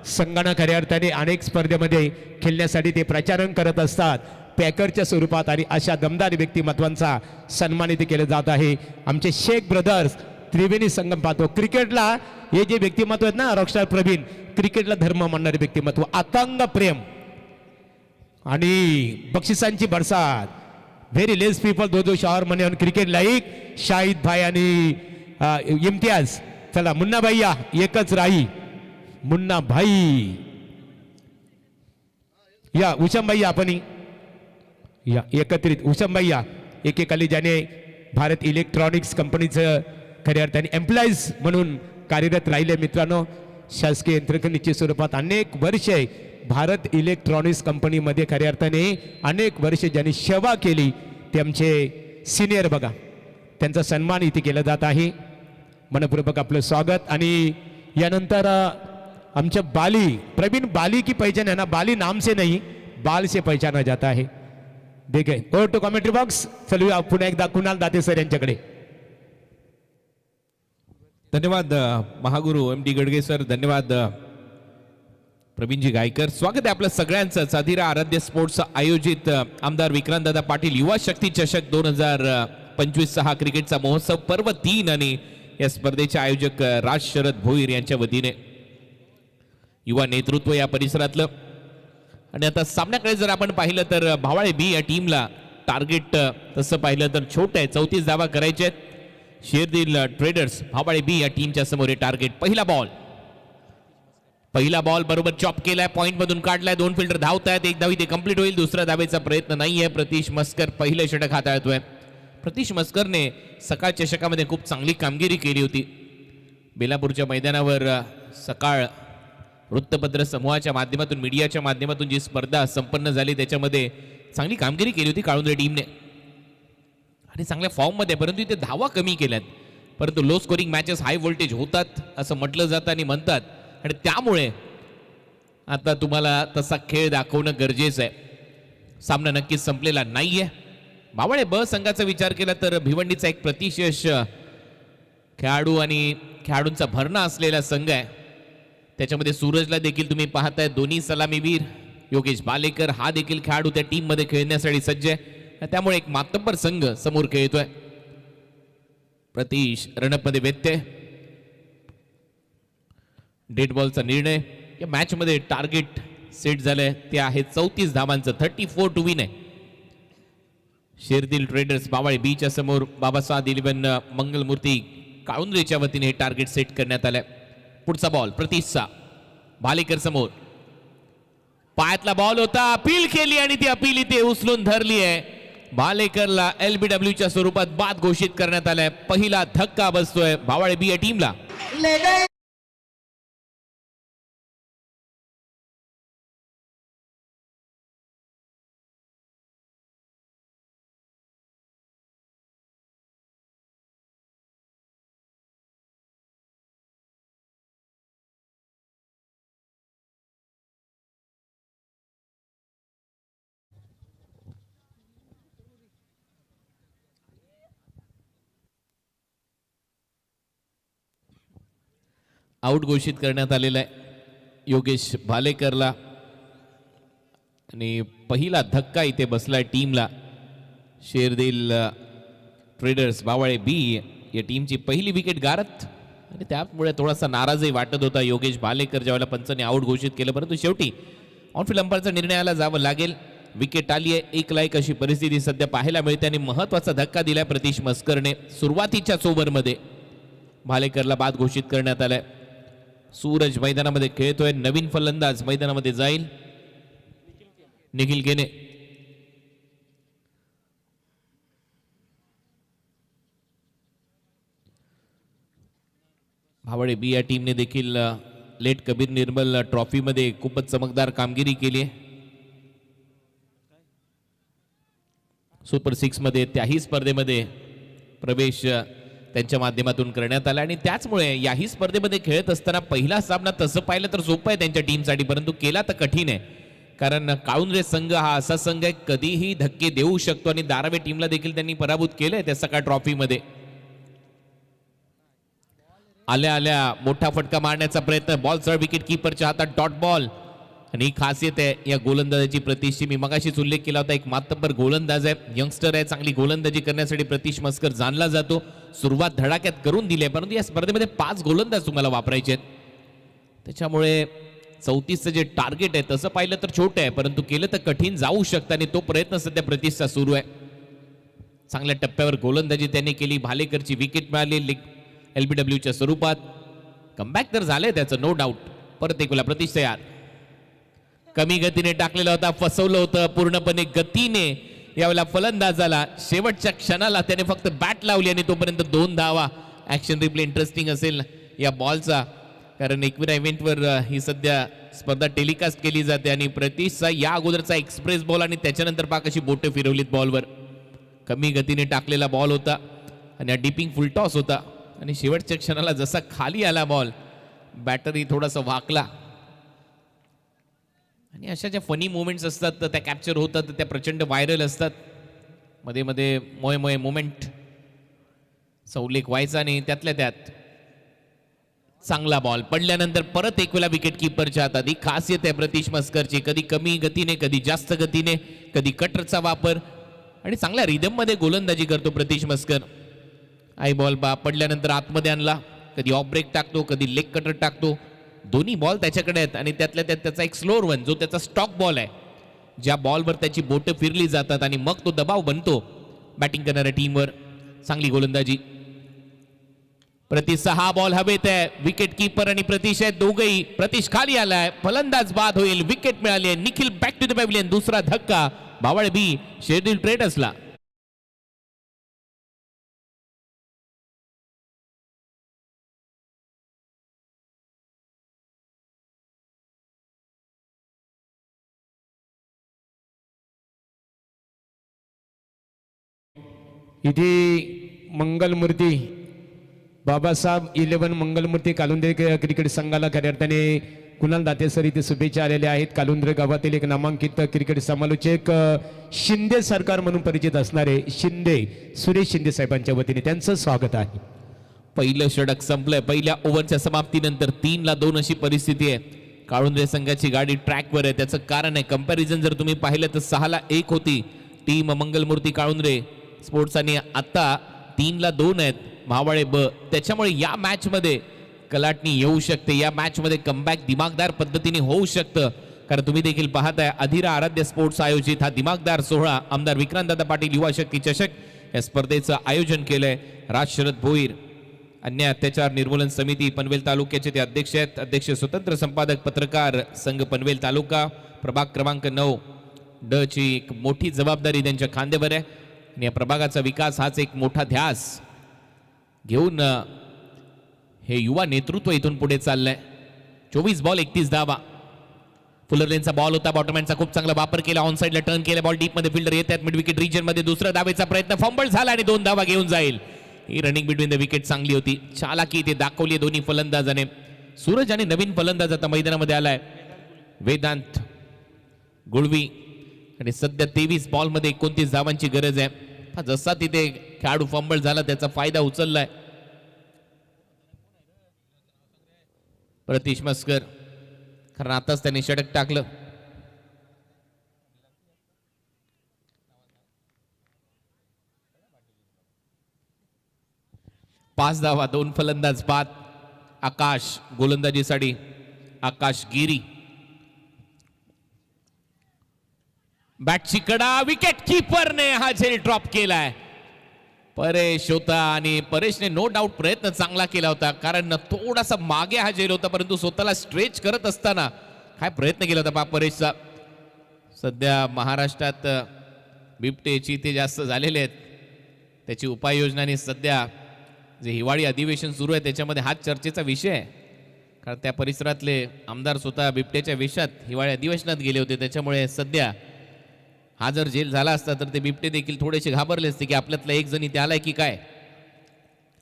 संघांना खऱ्या अर्थाने अनेक स्पर्धेमध्ये खेळण्यासाठी ते प्रचारण करत असतात पॅकरच्या स्वरूपात आणि अशा दमदार व्यक्तिमत्वांचा सन्मान इथे केलं जात आहे। आमचे शेख ब्रदर्स त्रिवेणी संगम पाहतो। क्रिकेटला हे जे व्यक्तिमत्व आहेत ना रॉकस्टार प्रवीण, क्रिकेटला धर्म मानणारे व्यक्तिमत्व, अतंग प्रेम आणि बक्षिसांची बरसात। Very less people do shower money on cricket like Shahid bhai आणि इम्तियाज। चला मुन्ना भाई या एकच राही, मुन्ना भाई या उशम भाई आपण या एकत्रित उशम भाई या एकेकाली ज्याने भारत इलेक्ट्रॉनिक्स कंपनीचं खऱ्या अर्थाने एम्प्लॉईज म्हणून कार्यरत राहिले। मित्रांनो, शासकीय यंत्रणा निश्चित स्वरूपात अनेक वर्षे भारत इलेक्ट्रॉनिक्स कंपनीमध्ये खऱ्या अर्थाने अनेक वर्षे ज्यांनी सेवा केली ते आमचे सिनियर बघा, त्यांचा सन्मान इथे केला जात आहे। मनपूर्वक आपलं स्वागत। आणि यानंतर हमसे बाली प्रवीण बाली की पहचान है ना, बाली नाम से नहीं बाल से पहचाना जाता है। देखे ओवर टू कमेंट्री बॉक्स। चलूया पुन्हा एकदा कुणाल दाते सर यांच्याकडे। धन्यवाद Mahaguru M D Gadge sir, धन्यवाद प्रवीणजी गायकर। स्वागत आहे आपल्या सगळ्यांचं साधिरा आराध्य स्पोर्ट्स आयोजित आमदार विक्रांतदादा पाटील युवा शक्ती चषक 2025 हा क्रिकेटचा महोत्सव पर्व 3 आणि या स्पर्धेचे आयोजक राज शरद भोईर यांच्या वतीने युवा नेतृत्व या परिसरातलं। आणि आता सामन्याकडे जर आपण पाहिलं तर भावाळे बी या टीमला टार्गेट तसं पाहिलं तर छोटं आहे, 34 धावा करायचे आहेत. शेरदिल ट्रेडर्स भाबाळे बी या टीमच्या समोर हे टार्गेट. पहिला बॉल बरोबर चॉप केलाय, पॉइंट मधून काढलाय, 2 फिल्डर धावतायत, एक धाव इथे कंप्लीट होईल. दुसऱ्या धावेचा प्रयत्न नाहीये. प्रतीश मस्कर पहिलं षटक हाताळतोय. प्रतीश मस्करने सकाळच्या षटकामध्ये खूप चांगली कामगिरी केली होती. बेलापूरच्या मैदानावर सकाळ वृत्तपत्र समूहाच्या माध्यमातून, मीडियाच्या माध्यमातून जी स्पर्धा संपन्न झाली त्याच्यामध्ये चांगली कामगिरी केली होती काळुंद्रे टीमने आणि चांगल्या फॉर्ममध्ये. परंतु इथे धावा कमी केल्यात. परंतु low scoring matches high voltage होतात असं म्हटलं जातं आणि म्हणतात, आणि त्यामुळे आता तुम्हाला तसा खेळ दाखवणं गरजेचं आहे. सामना नक्कीच संपलेला नाहीये. भावळे ब संघाचा विचार केला तर भिवंडीचा एक प्रतिशेष खेळाडू आणि खेळाडूंचा भरणा असलेला संघ आहे. त्याच्यामध्ये सूरजला देखील तुम्ही पाहताय, दोन्ही सलामीवीर योगेश बालेकर हा देखील खेळाडू त्या टीम मध्ये खेळण्यासाठी सज्ज आहे. त्यामुळे एक मातब्बर संघ समोर खेळतोय. प्रतीश रणपमध्ये व्यत्यय, डेड बॉलचा निर्णय. या मॅच मध्ये टार्गेट सेट झालंय ते आहे 34 धावांचं, 34 टू विन आहे. शेरदिल ट्रेडर्स बावाळे बीच्या समोर बाबासाहेब इलेव्हन मंगलमूर्ती काळुंद्रेच्या वतीने हे टार्गेट सेट करण्यात आलंय. पुढचा बॉल प्रतीशचा, भालेकर समोर, पायातला बॉल होता, अपील केली आणि ती अपील इथे उचलून धरली आहे. भालेकरला LBWच्या स्वरूपात बाद घोषित करण्यात आलाय. पहिला धक्का बसतोय भावाळे बी या टीमला. आउट घोषित करण्यात आलेला आहे योगेश भालेकरला आणि पहिला धक्का इथे बसलाय टीमला. शेरदिल ट्रेडर्स बावाळे बी या टीमची पहिली विकेट गारत आणि त्यामुळे थोडासा नाराजही वाटत होता योगेश भालेकर ज्यावेळेला पंचांनी आउट घोषित केलं. परंतु शेवटी ऑनफिल्ड अंपायरचा निर्णयाला जावं लागेल. विकेट आली आहे, 1-1 अशी परिस्थिती सध्या पाहायला मिळते आणि महत्वाचा धक्का दिलाय प्रतीश मस्करने. सुरुवातीच्याच ओव्हरमध्ये भालेकरला बाद घोषित करण्यात आलाय. सूरज मैदानामध्ये खेळतोय, नवीन फलंदाज मैदानामध्ये जाईल निखिल गेने. भावडे बी या टीमने देखील लेट कबीर निर्मल ट्रॉफीमध्ये खूपच चमकदार कामगिरी केली आहे. सुपर 6 मध्ये त्याही स्पर्धेमध्ये प्रवेश त्यांच्या माध्यमातून करण्यात आला आणि त्याचमुळे याही स्पर्धेमध्ये खेळत असताना पहिला सामना तसं पाहिलं तर सोपं आहे त्यांच्या टीमसाठी, परंतु केला तर कठीण आहे. कारण काळुंद्रे संघ हा असा संघ आहे कधीही धक्के देऊ शकतो आणि दारावे टीमला देखील त्यांनी पराभूत केलंय त्या सकाळ ट्रॉफीमध्ये. आल्या आल्या मोठा फटका मारण्याचा प्रयत्न, बॉल सर विकेट कीपरच्या हातात, डॉट बॉल. आणि ही खासियत आहे या गोलंदाजाची प्रतीशची. मी मगाशीच उल्लेख केला होता, एक मातब्बर गोलंदाज आहे, यंगस्टर आहे, चांगली गोलंदाजी करण्यासाठी प्रतीश मस्कर जाणला जातो. सुरुवात धडाक्यात करून दिली आहे, परंतु या स्पर्धेमध्ये 5 गोलंदाज तुम्हाला वापरायचे आहेत. त्याच्यामुळे 34चं जे टार्गेट आहे तसं पाहिलं तर छोटं आहे, परंतु केलं तर कठीण जाऊ शकतं आणि तो प्रयत्न सध्या प्रतीशचा सुरू आहे. चांगल्या टप्प्यावर गोलंदाजी त्यांनी केली. भालेकरची विकेट मिळाली LBWच्या स्वरूपात. कमबॅक तर झालंय त्याचं, नो डाऊट. परत एक वेळा प्रतीश तयार, कमी गतीने टाकलेला होता, फसवलं होतं पूर्णपणे गतीने. यावेळेला फलंदाजाला शेवटच्या क्षणाला त्याने फक्त बॅट लावली आणि तोपर्यंत 2 धावा. ऍक्शन रिप्ले इंटरेस्टिंग असेल या बॉलचा, कारण एकविरा इव्हेंटवर ही सध्या स्पर्धा टेलिकास्ट केली जाते आणि प्रतीशचा या अगोदरचा एक्सप्रेस बॉल आणि त्याच्यानंतर पहा कशी बोटे फिरवलीत बॉलवर. कमी गतीने टाकलेला बॉल होता आणि हा डिपिंग फुल टॉस होता आणि शेवटच्या क्षणाला जसा खाली आला बॉल, बॅटरी थोडासा वाकला. आणि अशा ज्या फनी मोमेंट्स असतात त्या कॅप्चर होतात, त्या प्रचंड व्हायरल असतात. मध्ये मध्ये मोय मोय मोमेंट उल्लेख व्हायचा आणि त्यातल्या त्यात चांगला बॉल पडल्यानंतर परत एक वेळा विकेट कीपरच्या हातात. ही खासियत आहे प्रतीश मस्करची, कधी कमी गतीने, कधी जास्त गतीने, कधी कटरचा वापर आणि चांगल्या रिदम मध्ये गोलंदाजी करतो प्रतीश मस्कर. आई बॉल पडल्यानंतर आतमध्ये आणला, कधी ऑफ ब्रेक टाकतो, कधी लेग कटर टाकतो. दोन्ही बॉल त्याच्याकडे आहेत आणि त्यातल्या त्यात त्याचा एक स्लोअर वन जो त्याचा स्टॉक बॉल आहे ज्या बॉलवर त्याची बोटं फिरली जातात आणि मग तो दबाव बनतो बॅटिंग करणाऱ्या टीमवर. चांगली गोलंदाजी. प्रतीश 6 बॉल हवेत आहे. विकेट कीपर आणि प्रतीश आहेत दोघेही. प्रतीश खाली आलाय, फलंदाज बाद होईल. विकेट मिळाली आहे. Nikhil back to the pavilion. दुसरा धक्का भावळे बी शेड्यूल ट्रेडर्सला. इथे मंगलमूर्ती बाबासाहेब 11 मंगलमूर्ती कालुंद्रे क्रिकेट संघाला खऱ्या अर्थाने कुणाल दाते सर इथे शुभेच्छा आलेल्या आहेत. कालुंद्रे गावातील एक नामांकित क्रिकेट समालोचक शिंदे सरकार म्हणून परिचित असणारे शिंदे सुरेश शिंदे साहेबांच्या वतीने त्यांचं स्वागत आहे. पहिलं षटक संपलंय. पहिल्या ओव्हरच्या समाप्तीनंतर 3-2 अशी परिस्थिती आहे. काळुंद्रे संघाची गाडी ट्रॅकवर आहे. त्याचं कारण आहे कंपॅरिझन जर तुम्ही पाहिलं तर 6-1 होती टीम मंगलमूर्ती काळुंद्रे स्पोर्ट्स आणि आता 3-2 आहेत भावाळे ब. त्याच्यामुळे या मॅच मध्ये कलाटणी येऊ शकते. या मॅच मध्ये कमबॅक दिमागदार पद्धतीने होऊ शकतं. कारण तुम्ही देखील पाहताय अधिरा आराध्य स्पोर्ट्स आयोजित हा दिमागदार सोहळा आमदार विक्रांतदादा पाटील युवा शक्ती चषक या स्पर्धेचं आयोजन केलंय. राज शरद भोईर अन्याय अत्याचार निर्मूलन समिती पनवेल तालुक्याचे ते अध्यक्ष आहेत. अध्यक्ष स्वतंत्र संपादक पत्रकार संघ पनवेल तालुका प्रभाग क्रमांक 9 ड ची एक मोठी जबाबदारी त्यांच्या खांद्यावर आहे आणि या प्रभागाचा विकास हाच एक मोठा ध्यास घेऊन हे युवा नेतृत्व इथून पुढे चाललंय. 24 बॉल 31 धावा. फुलरलेनचा बॉल होता. बॉटमॅनचा खूप चांगला वापर केला. ऑन साइडला टर्न केला. बॉल डीप मध्ये फिल्डर येतात. मिड विकेट रिजन मध्ये दुसरा धावेचा प्रयत्न फंबल झाला आणि 2 धावा घेऊन जाईल. ही रनिंग बिटवीन द विकेट चांगली होती. चालाकी ते दाखवली दोन्ही फलंदाजाने. सूरज आणि नवीन फलंदाज आता मैदानामध्ये आलाय वेदांत गुळवी आणि सध्या 23 बॉल मध्ये 29 धावांची गरज आहे. जसा तिथे खेळाडू फंबल झाला त्याचा फायदा उचललाय प्रतीश मस्कर. कारण आताच त्यांनी षटक टाकलं. पाच धावा 2 फलंदाज बाद. आकाश गोलंदाजीसाठी आकाश गिरी. बॅटची कडा. विकेट कीपरने हा झेल ड्रॉप केलाय. परेश होता आणि परेशने नो डाऊट प्रयत्न चांगला केला होता कारण थोडासा मागे हा झेल होता परंतु स्वतःला स्ट्रेच करत असताना काय प्रयत्न केला होता परेशचा. सध्या महाराष्ट्रात बिबटे चिते जास्त झालेले आहेत. त्याची उपाययोजनाने सध्या जे हिवाळी अधिवेशन सुरू आहे त्याच्यामध्ये हाच चर्चेचा विषय आहे. कारण त्या परिसरातले आमदार स्वतः बिबट्याच्या वेशात हिवाळी अधिवेशनात गेले होते. त्याच्यामुळे सध्या हा जर जेल झाला असता तर ते बिबटे देखील थोडेसे घाबरले असते की आपल्यातला एक जण इथे आलाय की काय.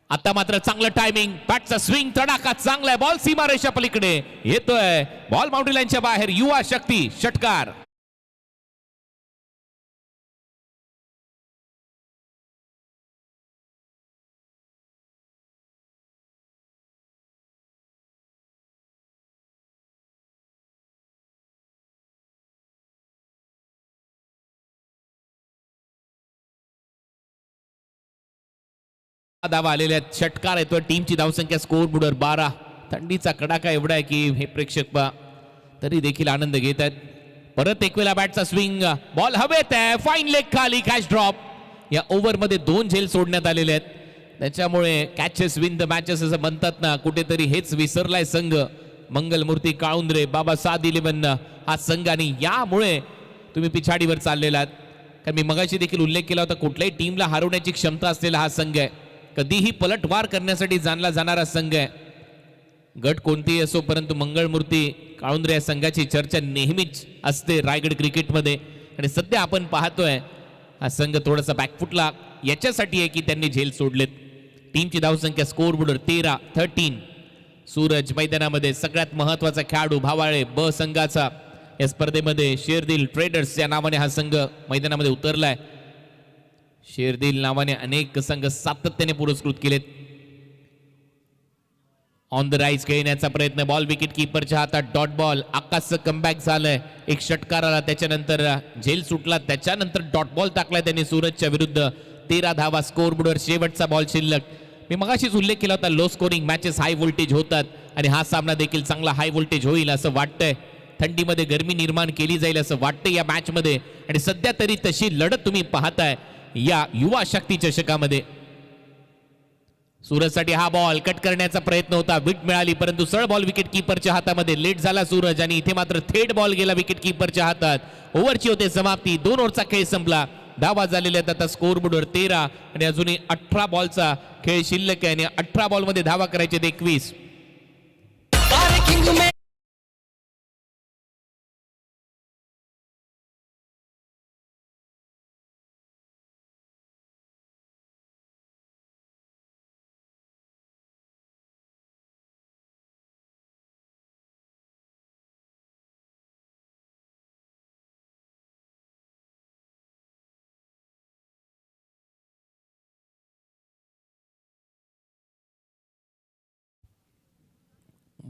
आता मात्र चांगलं टायमिंग. बॅटचा स्विंग तडाखा चांगला आहे. बॉल सीमारेषा पलीकडे येतोय. बॉल बाउंड्री लाईनच्या बाहेर. युवा शक्ती षटकार. धावा आलेल्या आहेत. षटकार येतोय. टीमची धावसंख्या स्कोर बोर्डवर 12. थंडीचा कडाका एवढा आहे की हे प्रेक्षक तरी देखील आनंद घेत आहेत. परत एक वेळा बॅटचा स्विंग. बॉल हवेत आहे. फाईन लेग खाली. Catch drop. या ओव्हर मध्ये 2 झेल सोडण्यात आलेले आहेत. त्याच्यामुळे कॅचेस विन द मॅचेस असं म्हणतात ना कुठेतरी हेच विसरलाय संघ मंगलमूर्ती काळुंद्रे. बाबासाहेब 11 हा संघ आणि यामुळे तुम्ही पिछाडीवर चाललेला आहात. कारण मी मगाशी देखील उल्लेख केला होता कुठल्याही टीमला हरवण्याची क्षमता असलेला हा संघ आहे. कधीही पलटवार करण्यासाठी जाणला जाणारा संघ आहे. गट कोणतीही असो परंतु मंगळमूर्ती काळुंद्रे या संघाची चर्चा नेहमीच असते रायगड क्रिकेटमध्ये. आणि सध्या आपण पाहतोय हा संघ थोडासा बॅकफुटला याच्यासाठी आहे की त्यांनी झेल सोडलेत. टीमची धावसंख्या स्कोर बोर्डवर 13. सूरज मैदानामध्ये. सगळ्यात महत्वाचा खेळाडू भावाळे ब संघाचा या स्पर्धेमध्ये शेरदिल ट्रेडर्स या नावाने हा संघ मैदानामध्ये उतरलाय. शेरदिल नावाने अनेक संघ सातत्याने पुरस्कृत केलेत. ऑन द राईज खेळण्याचा प्रयत्न. बॉल विकेट कीपरच्या हातात. Dot ball. आकाशचं कमबॅक झालंय. एक षटकार आला त्याच्यानंतर झेल सुटला. त्याच्यानंतर डॉट बॉल टाकलाय त्यांनी सूरजच्या विरुद्ध. 13 धावा स्कोर बोर्डवर. शेवटचा बॉल शिल्लक. मी मगाशीच उल्लेख केला होता low scoring matches high voltage होतात आणि हा सामना देखील चांगला हाय व्होल्टेज होईल असं वाटतंय. थंडीमध्ये गरमी निर्माण केली जाईल असं वाटतं या मॅच मध्ये आणि सध्या तरी तशी लढत तुम्ही पाहताय या युवा शक्ती चषकामध्ये. सूरजसाठी हा बॉल कट करण्याचा प्रयत्न होता, विट मिळाली परंतु सरळ बॉल विकेट कीपरच्या हातामध्ये. लेट झाला सूरज आणि इथे मात्र थेट बॉल गेला विकेट कीपरच्या हातात. ओव्हरची होते समाप्ती, 2 ओव्हरचा खेळ संपला. धावा झालेल्या आहेत आता स्कोरबोर्डवर 13 आणि अजूनही 18 बॉलचा खेळ शिल्लक आहे आणि 18 बॉलमध्ये धावा करायचे 21.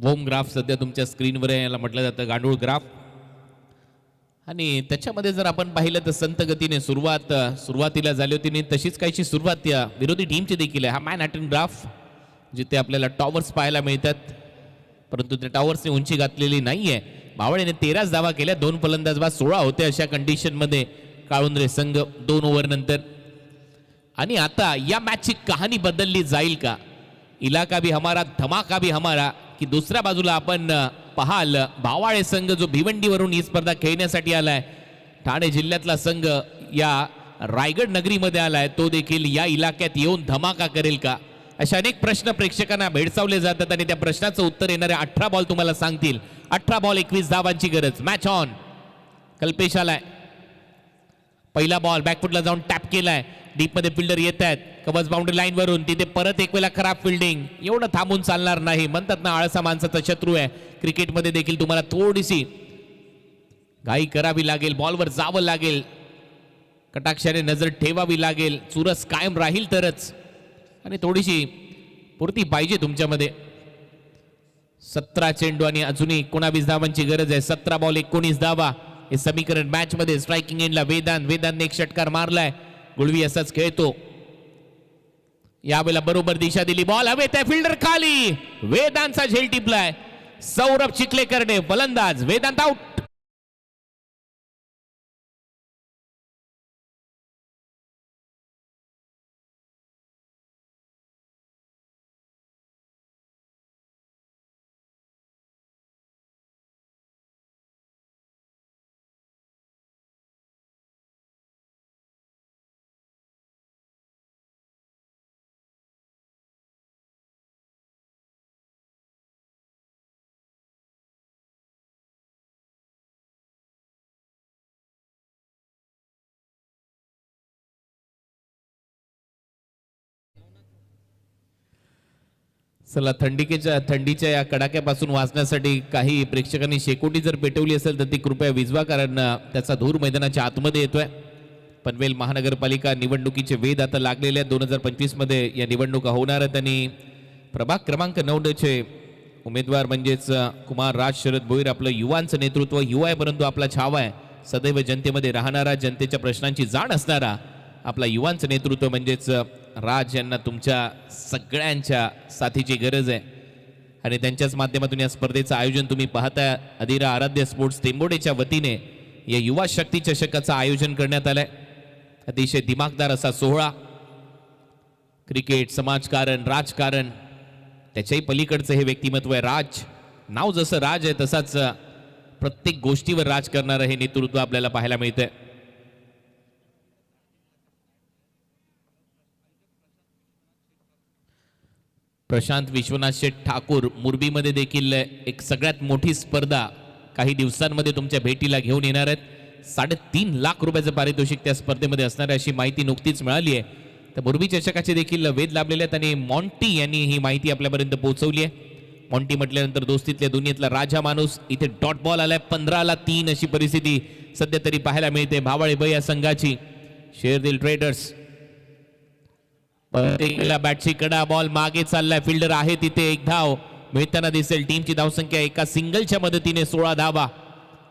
वोम ग्राफ सध्या तुमच्या स्क्रीनवर आहे, याला म्हटलं जातं गांडूळ ग्राफ. आणि त्याच्यामध्ये जर आपण पाहिलं तर संत गतीने सुरुवातीला झाली होती आणि तशीच काहीशी सुरुवात या विरोधी टीमची देखील आहे. हा मॅनहॅटन ग्राफ जिथे आपल्याला टॉवर्स पाहायला मिळतात परंतु त्या टॉवर्सने उंची घातलेली नाहीये. भावळेने 13 धावा केल्या, 2 फलंदाज बाद 16 होते अशा कंडिशनमध्ये काळुंद्रे संघ 2 ओव्हर नंतर. आणि आता या मॅचची कहाणी बदलली जाईल का? इलाका भी हमारा धमाका भी हमारा, की दुसऱ्या बाजूला आपण पाहाल भावाळे संघ जो भिवंडीवरून ही स्पर्धा खेळण्यासाठी आलाय, ठाणे जिल्ह्यातला संघ या रायगड नगरीमध्ये आलाय, तो देखील या इलाक्यात येऊन धमाका करेल का? अशा अनेक प्रश्न प्रेक्षकांना भेडसावले जातात आणि त्या प्रश्नाचं उत्तर येणारे 18 बॉल तुम्हाला सांगतील. 18 बॉल 21 धावांची गरज. Match on. कल्पेश आलाय, पहिला बॉल बॅकफुटला जाऊन टॅप केलाय, डीप मध्ये फिल्डर येत आहेत कवच बाउंड्री लाईन वरून, तिथे परत एक वेळेला खराब फिल्डिंग. एवढं थांबून चालणार नाही, म्हणतात ना आळसा माणसाचा शत्रू आहे. क्रिकेटमध्ये देखील तुम्हाला थोडीशी घाई करावी लागेल, बॉलवर जावं लागेल, कटाक्षाने नजर ठेवावी लागेल, चुरस कायम राहील तरच, आणि थोडीशी पूर्ती पाहिजे तुमच्यामध्ये. 17 चेंडू आणि अजूनही 19 धावांची गरज आहे. 17 बॉल 19 धावा हे समीकरण. मॅच मध्ये स्ट्रायकिंग एंडला वेदांतने एक षटकार मारलाय. गुळवी असाच खेळतो. यावेळेला बरोबर दिशा दिली, बॉल हवेत आहे, फिल्डर खाली, वेदांतचा झेल टिपलाय. सौरभ चिखलेकरने फलंदाज, वेदांत आउट. चला, थंडीच्या या कडाक्यापासून वाचण्यासाठी काही प्रेक्षकांनी शेकोटी जर पेटवली असेल तर ती कृपया विझवा, कारण त्याचा धूर मैदानाच्या आतमध्ये येतोय. पनवेल महानगरपालिका निवडणुकीचे वेध आता लागलेले आहेत. 2025 मध्ये या निवडणुका होणार आहेत आणि प्रभाग क्रमांक 9 चे उमेदवार म्हणजेच कुमार राज शरद भोईर, आपलं युवांचं नेतृत्व, युवा आहे परंतु आपला छावा आहे, सदैव जनतेमध्ये राहणारा, जनतेच्या प्रश्नांची जाण असणारा आपला युवांचं नेतृत्व म्हणजेच राज यांना तुमच्या सगळ्यांच्या साथीची गरज आहे. आणि त्यांच्याच माध्यमातून या स्पर्धेचं आयोजन तुम्ही पाहताय. अधिरा आराध्य स्पोर्ट्स टेंबोडेच्या वतीने या युवा शक्ती चषकाचं आयोजन करण्यात आलंय. अतिशय दिमागदार असा सोहळा. क्रिकेट, समाजकारण, राजकारण, त्याच्याही पलीकडचं हे व्यक्तिमत्व आहे. राज, नाव जसं राज आहे तसाच प्रत्येक गोष्टीवर राज करणारं हे नेतृत्व आपल्याला पाहायला मिळतंय. प्रशांत विश्वनाथ शेठ ठाकूर मुरबीमध्ये देखील एक सगळ्यात मोठी स्पर्धा काही दिवसांमध्ये तुमच्या भेटीला घेऊन येणार आहेत. 3.5 लाख रुपयाचं पारितोषिक त्या स्पर्धेमध्ये असणार अशी माहिती नुकतीच मिळाली आहे. तर मुरबी चषकाचे देखील वेध लाभलेले आहेत आणि मॉन्टी यांनी ही माहिती आपल्यापर्यंत पोहोचवली आहे. मॉन्टी म्हटल्यानंतर दोस्तीतल्या दुनियेतला राजा माणूस. इथे डॉट बॉल आलाय, 15ला 3 अशी परिस्थिती सध्या तरी पाहायला मिळते भावाळे ब या संघाची. शेरदिल ट्रेडर्स बॅटची कडा, बॉल मागे चाललाय, फिल्डर आहे तिथे, एक धाव मिळताना दिसेल. टीमची धावसंख्या एका सिंगलच्या मदतीने 16 धावा,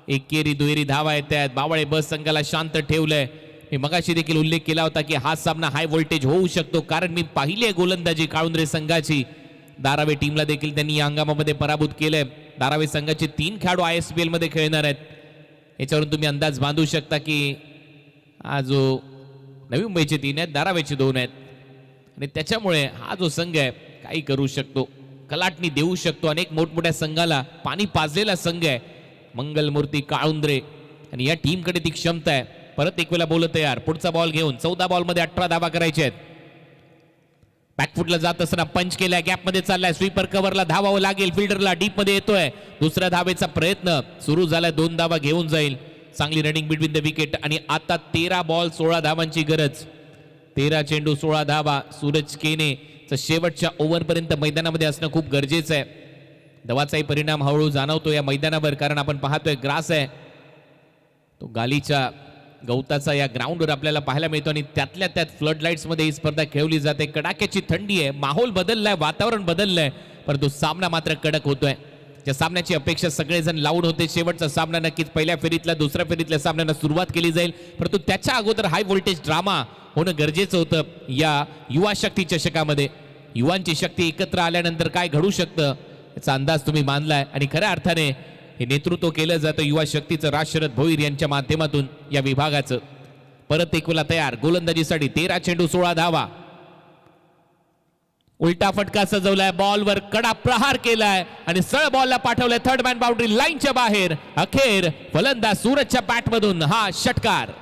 एकेरी दुहेरी धावा येत आहेत. बावळे बस संघाला शांत ठेवलंय. मी मगाशी देखील उल्लेख केला होता की हा सामना हाय व्होल्टेज होऊ शकतो, कारण मी पाहिली आहे गोलंदाजी काळुंद्रे संघाची. दारावे टीमला देखील त्यांनी या हंगामामध्ये पराभूत केलंय. धारावी संघाचे 3 खेळाडू ISPL मध्ये खेळणार आहेत. याच्यावरून तुम्ही अंदाज बांधू शकता की हा जो नवी मुंबईचे 3 आहेत, धारावीचे 2 आहेत आणि त्याच्यामुळे हा जो संघ आहे काही करू शकतो, कलाटणी देऊ शकतो. अनेक मोठमोठ्या संघाला पाणी पाजलेला संघ आहे मंगलमूर्ती काळुंद्रे आणि या टीमकडे ती क्षमता आहे. परत एक वेळा बोलत तयार, पुढचा बॉल घेऊन 14 बॉलमध्ये 18 धावा करायचे आहेत. बॅकफुटला जात असताना पंच केलाय, गॅपमध्ये चाललाय, स्वीपर कव्हरला धावावं लागेल, फिल्डरला डीप मध्ये येतोय, दुसऱ्या धावेचा प्रयत्न सुरू झालाय, 2 धावा घेऊन जाईल. चांगली रनिंग बिटवीन द विकेट आणि आता 13 बॉल 16 धावांची गरज. 13 चेंडू 16 धावा. सूरज केने शेवटच्या ओव्हरपर्यंत मैदानामध्ये असणं खूप गरजेचं आहे. दवाचाही परिणाम हळूहळू जाणवतो या मैदानावर, कारण आपण पाहतोय ग्रास आहे तो गालीच्या गवताचा या ग्राउंडवर आपल्याला पाहायला मिळतो आणि त्यातल्या त्यात फ्लड लाईट्स मध्ये ही स्पर्धा खेळली जाते. कडाक्याची थंडी आहे, माहोल बदललाय, वातावरण बदललंय, परंतु सामना मात्र कडक होतोय. त्या सामन्याची अपेक्षा सगळेजण लावून होते. शेवटचा सामना नक्कीच पहिल्या फेरीतला दुसऱ्या फेरीतल्या सामन्याला सुरुवात केली जाईल, परंतु त्याच्या अगोदर हाय व्होल्टेज ड्रामा होणं गरजेचं होतं. या युवा शक्ती चषकामध्ये युवांची शक्ती एकत्र आल्यानंतर काय घडू शकतं याचा अंदाज तुम्ही मानलाय आणि खऱ्या अर्थाने हे नेतृत्व केलं जातं युवा शक्तीचं राज शरद भोईर यांच्या माध्यमातून या विभागाचं. परत एक वेळा तयार गोलंदाजीसाठी 13 चेंडू 16 धावा. उलटा फटका सजवलाय, बॉलवर कडा प्रहार केलाय आणि सरळ बॉलला पाठवलाय थर्ड मॅन बाउंड्री लाईनच्या बाहेर. अखेर फलंदाज सूरजच्या बॅटमधून हा षटकार.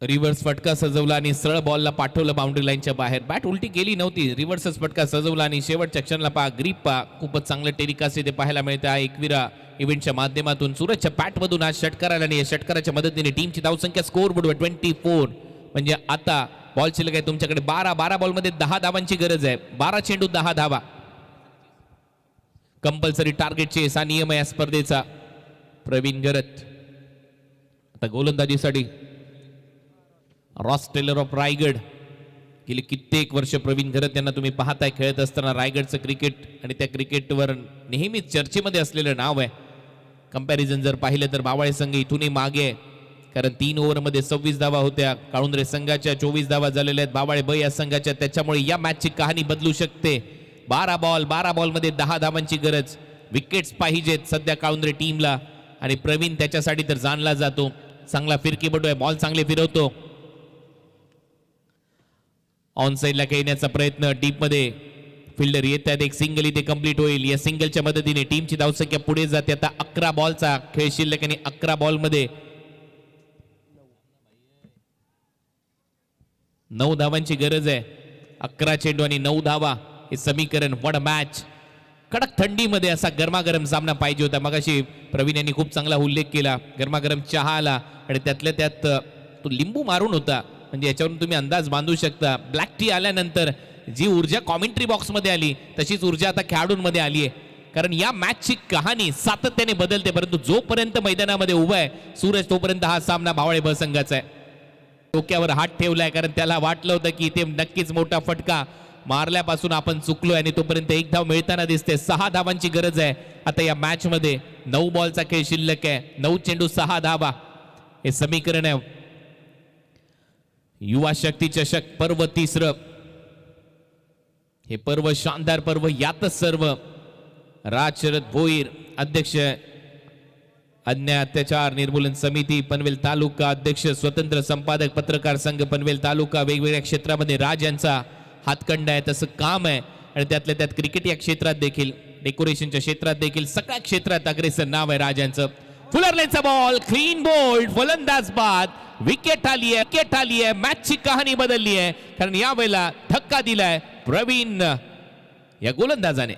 रिव्हर्स फटका सजवला आणि सरळ बॉलला पाठवलं बाउंड्री लाईनच्या बाहेर. बॅट उलटी गेली नव्हती, रिव्हर्सच फटका सजवला आणि शेवटच्या क्षणाला पहा ग्रीप पहा, खूपच चांगलं टेलिकास्ट इथे पाहायला मिळतं आहे एकविरा इव्हेंटच्या माध्यमातून. सूरजच्या बॅटमधून आज षटकार आला आणि या षटकाराच्या मदतीने टीमची धावसंख्या स्कोर बोर्डवर 24, म्हणजे आता बॉल शिल्लक आहे तुमच्याकडे 12 बॉलमध्ये 10 धावांची गरज आहे. 12 चेंडू 10 धावा. कंपल्सरी टार्गेट चेस हा नियम आहे या स्पर्धेचा. प्रवीण गरत आता गोलंदाजीसाठी. रॉस टेलर ऑफ रायगड, गेली कित्येक वर्ष प्रवीण गरत यांना तुम्ही पाहताय खेळत असताना रायगडचं क्रिकेट आणि त्या क्रिकेटवर नेहमीच चर्चेमध्ये असलेलं नाव आहे. कंपॅरिझन जर पाहिलं तर बावाळे संघ इथूनही मागे आहे, कारण 3 ओव्हरमध्ये 26 धावा होत्या. काळुंद्रे संघाच्या 24 धावा झालेल्या आहेत, बावाळे ब या संघाच्या. त्याच्यामुळे या मॅचची कहाणी बदलू शकते. 12 बॉलमध्ये 10 धावांची गरज. विकेट्स पाहिजेत सध्या काळुंद्रे टीमला आणि प्रवीण त्याच्यासाठी तर जाणला जातो. चांगला फिरकीपटू आहे, बॉल चांगले फिरवतो. ऑन साईडला खेळण्याचा प्रयत्न, डीप मध्ये फिल्डर येत आहेत, एक सिंगल इथे कंप्लीट होईल. या सिंगलच्या मदतीने टीमची धावसंख्या पुढे जाते. आता 11 बॉलचा खेळ शिल्लक आणि 11 बॉलमध्ये 9 धावांची गरज आहे. 11 चेंडू आणि 9 धावा हे समीकरण. वड मॅच. कडक थंडीमध्ये असा गरमागरम सामना पाहिजे होता. मगाशी प्रवीण यांनी खूप चांगला उल्लेख केला, गरमागरम चहा आला आणि त्यातल्या त्यात तो लिंबू मारून होता, म्हणजे याच्यावरून तुम्ही अंदाज बांधू शकता. ब्लॅक टी आल्यानंतर जी ऊर्जा कॉमेंट्री बॉक्समध्ये आली तशीच ऊर्जा आता खेळाडूंमध्ये आली आहे, कारण या मॅचची कहाणी सातत्याने बदलते. परंतु जोपर्यंत मैदानामध्ये उभा आहे सूरज तोपर्यंत हा सामना बावळे ब संघाचा आहे. डोक्यावर हात ठेवलाय, कारण त्याला वाटलं होतं की इथे नक्कीच मोठा फटका मारल्यापासून आपण चुकलोय आणि तोपर्यंत एक धाव मिळताना दिसते. 6 धावांची गरज आहे आता या मॅच मध्ये. 9 बॉलचा खेळ शिल्लक आहे. 9 चेंडू 6 धावा हे समीकरण आहे. युवा शक्ती चषक पर्व 3. हे पर्व शानदार पर्व. यातच सर्व. राज शरद भोईर अध्यक्ष अन्याय अत्याचार निर्मूलन समिती पनवेल तालुका, अध्यक्ष स्वतंत्र संपादक पत्रकार संघ पनवेल तालुका. वेगवेगळ्या क्षेत्रामध्ये राज यांचा हातखंडा आहे, तसं काम आहे आणि त्यातल्या त्यात क्रिकेट या क्षेत्रात देखील, डेकोरेशनच्या क्षेत्रात देखील, सगळ्या क्षेत्रात अग्रेसर नाव आहे राज यांचं. फुलरलेचा बॉल क्लीन बोल्ड, फलंदाज बाद. विकेट आली आहे. मॅचची कहाणी बदलली आहे, कारण यावेळेला धक्का दिलाय प्रवीण या गोलंदाजाने.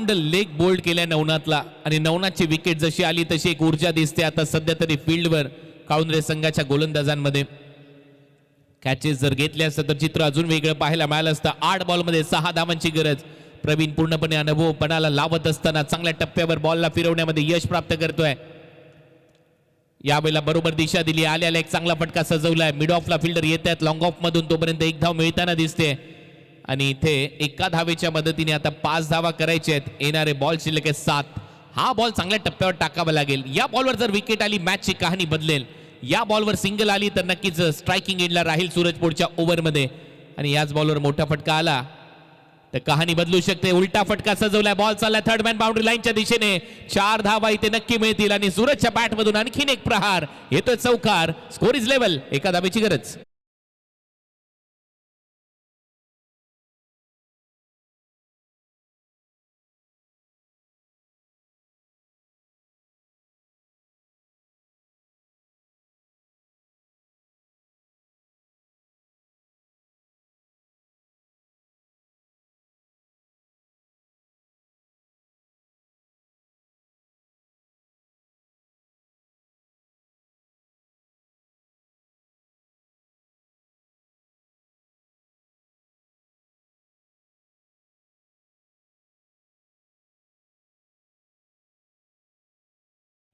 लेग बोल्ड केल्या नवनाथला आणि नवनाथची विकेट जशी आली तशी एक ऊर्जा दिसते आता सध्या तरी फील्डवर काळुंद्रे संघाच्या गोलंदाजांमध्ये. कॅचेस जर घेतले असतं तर चित्र अजून वेगळं पाहायला मिळालं असतं. 8 बॉलमध्ये 6 धावांची गरज. प्रवीण पूर्णपणे अनुभवपणाला लावत असताना चांगल्या टप्प्यावर बॉलला फिरवण्यामध्ये यश प्राप्त करतोय. यावेळेला बरोबर दिशा दिली. आल्याला एक चांगला फटका सजवलाय. मिड ऑफला फिल्डर येत आहेत लॉंग ऑफ मधून, तोपर्यंत एक धाव मिळताना दिसते आणि इथे एका धावेच्या मदतीने आता 5 धावा करायच्या आहेत. येणारे बॉल शिल्लक आहे 7. हा बॉल चांगल्या टप्प्यावर टाकावा लागेल. या बॉलवर जर विकेट आली मॅचची कहाणी बदलेल. या बॉलवर सिंगल आली तर नक्कीच स्ट्रायकिंग एंडला राहील सूरजपूरच्या ओव्हरमध्ये आणि याच बॉलवर मोठा फटका आला तर कहाणी बदलू शकते. उलटा फटका सजवलाय. बॉल चाललाय थर्ड मॅन बाउंड्री लाईनच्या दिशेने. 4 धावा इथे नक्की मिळतील आणि सूरजच्या बॅटमधून आणखीन एक प्रहार येतोय. चौकार. Score is level. एका धावेची गरज.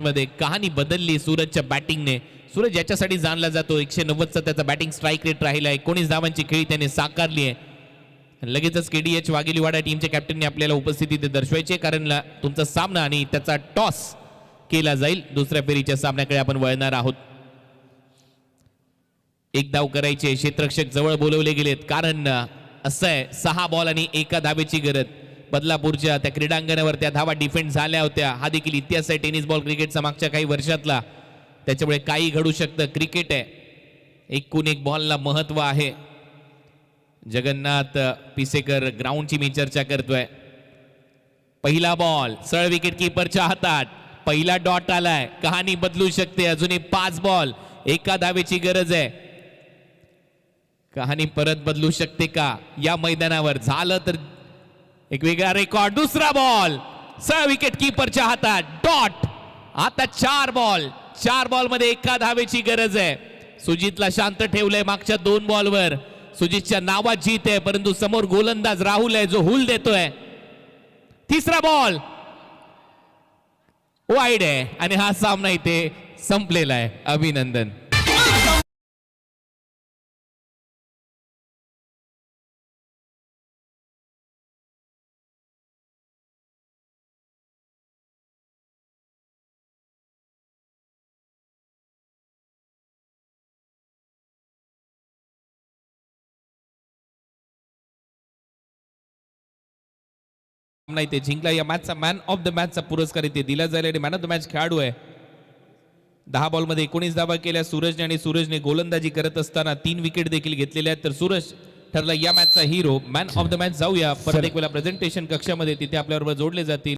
मध्ये कहाणी बदलली सूरजच्या बॅटिंगने. सूरज याच्यासाठी जाणला जातो. 190चा त्याचा बॅटिंग स्ट्राईक रेट राहिला. 19 धावांची खेळी त्याने साकारली आहे. लगेचच केडीएच वाघेलीवाडा टीमच्या कॅप्टनने आपल्याला उपस्थिती दर्शवायची कारण तुमचा सामना आणि त्याचा टॉस केला जाईल. दुसऱ्या फेरीच्या सामन्याकडे आपण वळणार आहोत. एक धाव करायचे. क्षेत्ररक्षक जवळ बोलवले गेलेत कारण असं आहे 6 बॉल आणि 1 धावेची गरज. बदलापूरच्या त्या क्रीडांगणावर त्या धावा डिफेंड झाल्या होत्या. हा देखील इतिहास आहे टेनिस बॉल क्रिकेटचा मागच्या काही वर्षातला. त्याच्यामुळे काही घडू शकतं. क्रिकेट आहे. एकूण एक बॉलला महत्व आहे. जगन्नाथ पिसेकर ग्राउंडची मी चर्चा करतोय. पहिला बॉल सरळ विकेट कीपरच्या हातात. पहिला डॉट आलाय. कहाणी बदलू शकते. अजूनही 5 बॉल 1 धावेची गरज आहे. कहाणी परत बदलू शकते का या मैदानावर? झालं तर एक वेगळा रेकॉर्ड. दुसरा बॉल सरळ विकेट कीपरच्या हातात. डॉट. आता 4 बॉल मध्ये 1 धावेची गरज आहे. सुजितला शांत ठेवलंय मागच्या 2 बॉलवर. सुजितच्या नावात जीत आहे परंतु समोर गोलंदाज राहुल आहे जो हुल देतोय. तिसरा बॉल वाईड आहे आणि हा सामना इथे संपलेला आहे. अभिनंदन. सामना इथे जिंकला. या मॅचचा मॅन ऑफ द मॅचचा पुरस्कार इथे दिला जाईल आणि मॅन ऑफ द मॅच खेळाडू आहे. 10 बॉलमध्ये 19 धावा केल्या सूरजने आणि सूरजने गोलंदाजी करत असताना 3 विकेट देखील घेतलेल्या आहेत. तर सूरज ठरला या मॅचचा hero. Man of the match. जाऊया परत एक वेळा प्रेझेंटेशन कक्षामध्ये. तिथे आपल्याबरोबर जोडले जातील